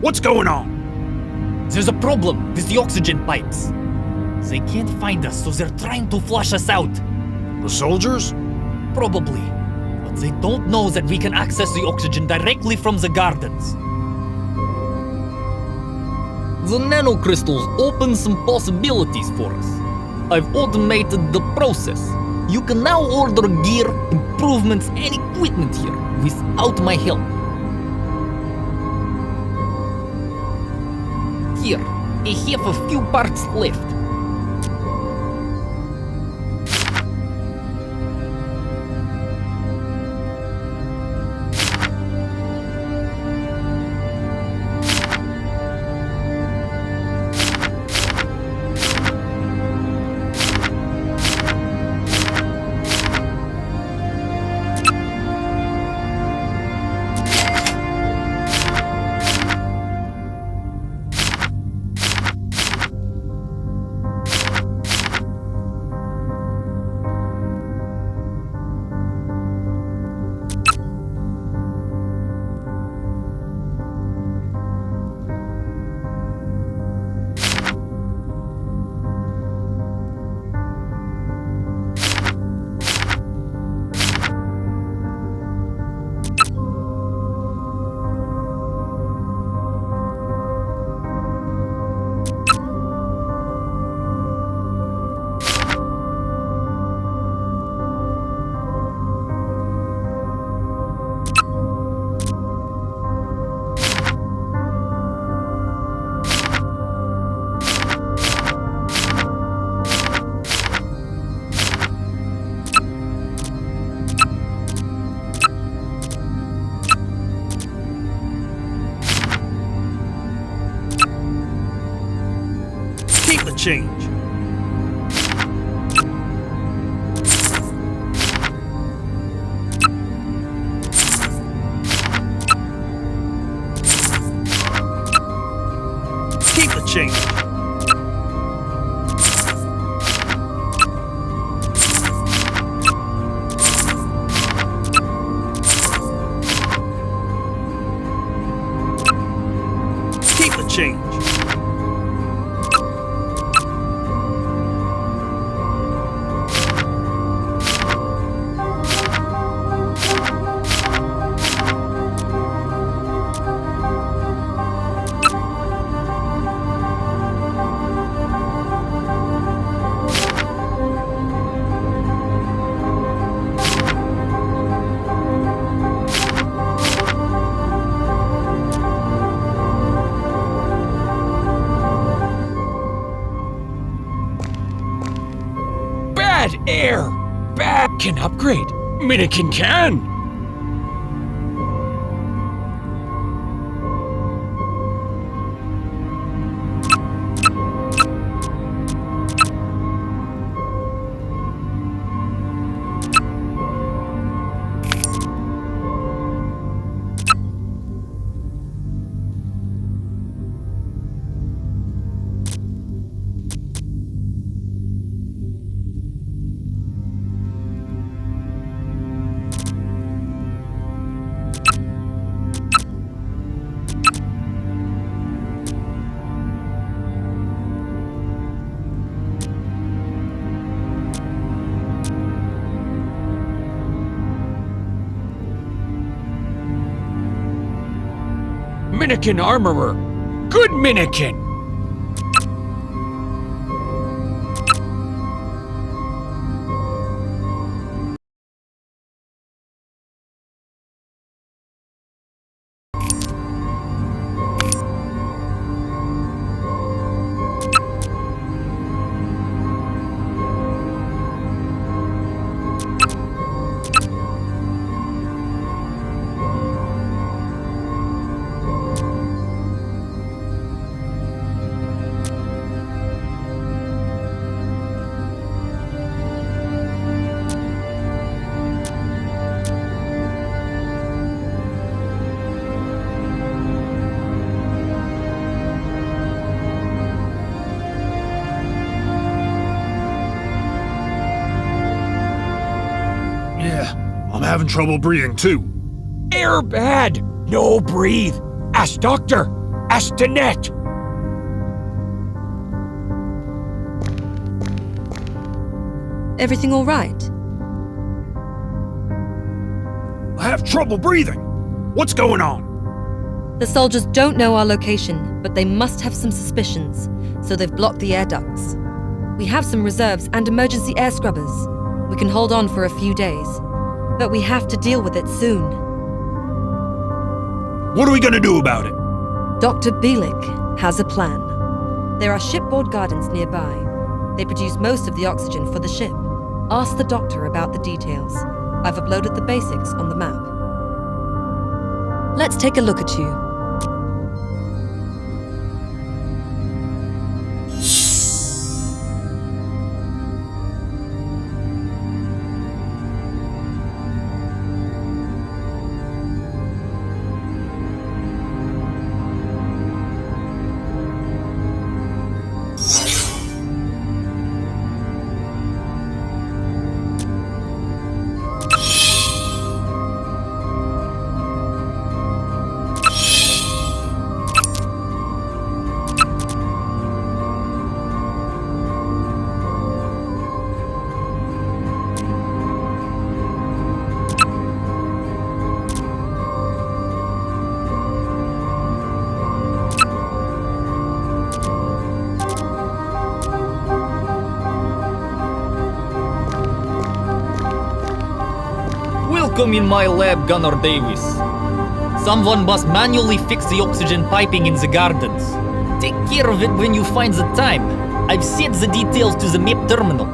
What's going on? There's a problem with the oxygen pipes. They can't find us, so they're trying to flush us out. The soldiers? Probably. But they don't know that we can access the oxygen directly from the gardens. The nanocrystals open some possibilities for us. I've automated the process. You can now order gear, improvements, and equipment here without my help. Here, I have a few parts left. Change. Keep the change. Keep the change. Air! Back! Can upgrade! Minikin can! Minikin armorer! Good Minikin! Yeah, I'm having trouble breathing too. Air bad! No breathe! Ask doctor! Ask Danette! Everything all right? I have trouble breathing. What's going on? The soldiers don't know our location, but they must have some suspicions, so they've blocked the air ducts. We have some reserves and emergency air scrubbers. We can hold on for a few days, but we have to deal with it soon. What are we gonna do about it? Dr. Bielik has a plan. There are shipboard gardens nearby. They produce most of the oxygen for the ship. Ask the doctor about the details. I've uploaded the basics on the map. Let's take a look at you. Welcome in my lab, Gunnar Davis. Someone must manually fix the oxygen piping in the gardens. Take care of it when you find the time. I've set the details to the map terminal.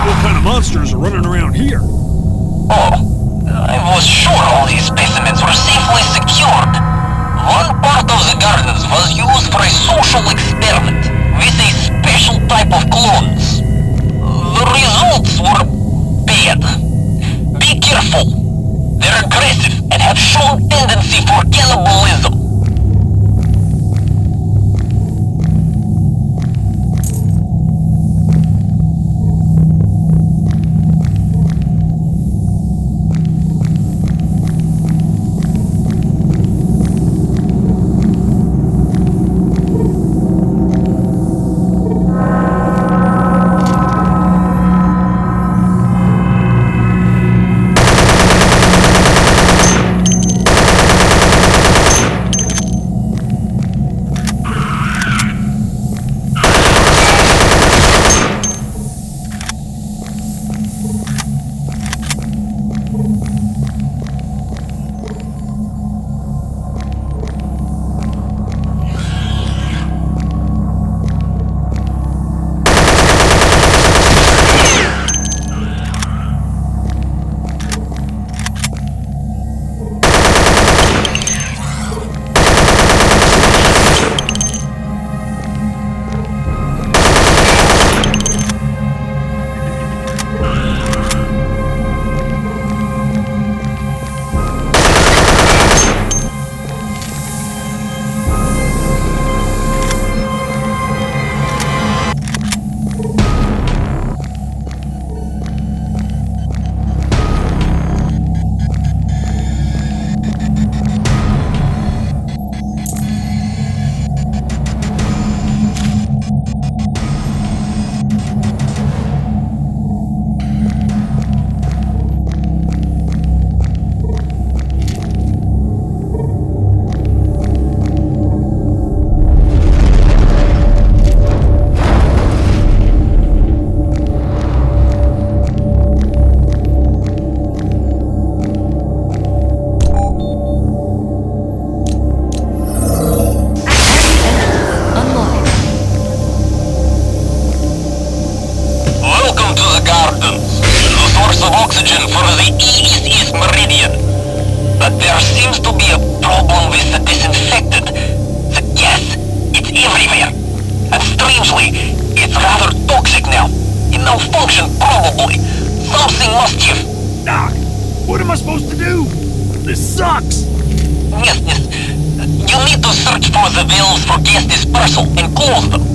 What kind of monsters are running around here? Oh, I was sure all these specimens were safely secured. One part of the gardens was used for a social experiment with a special type of clones. The results were bad. Be careful. They're aggressive and have shown tendency for cannibalism. for the East Meridian. But there seems to be a problem with the disinfectant. The gas, it's everywhere. And strangely, it's rather toxic now. In malfunction, probably. Something must have... Doc, what am I supposed to do? This sucks! Yes. You need to search for the valves for gas dispersal and close them.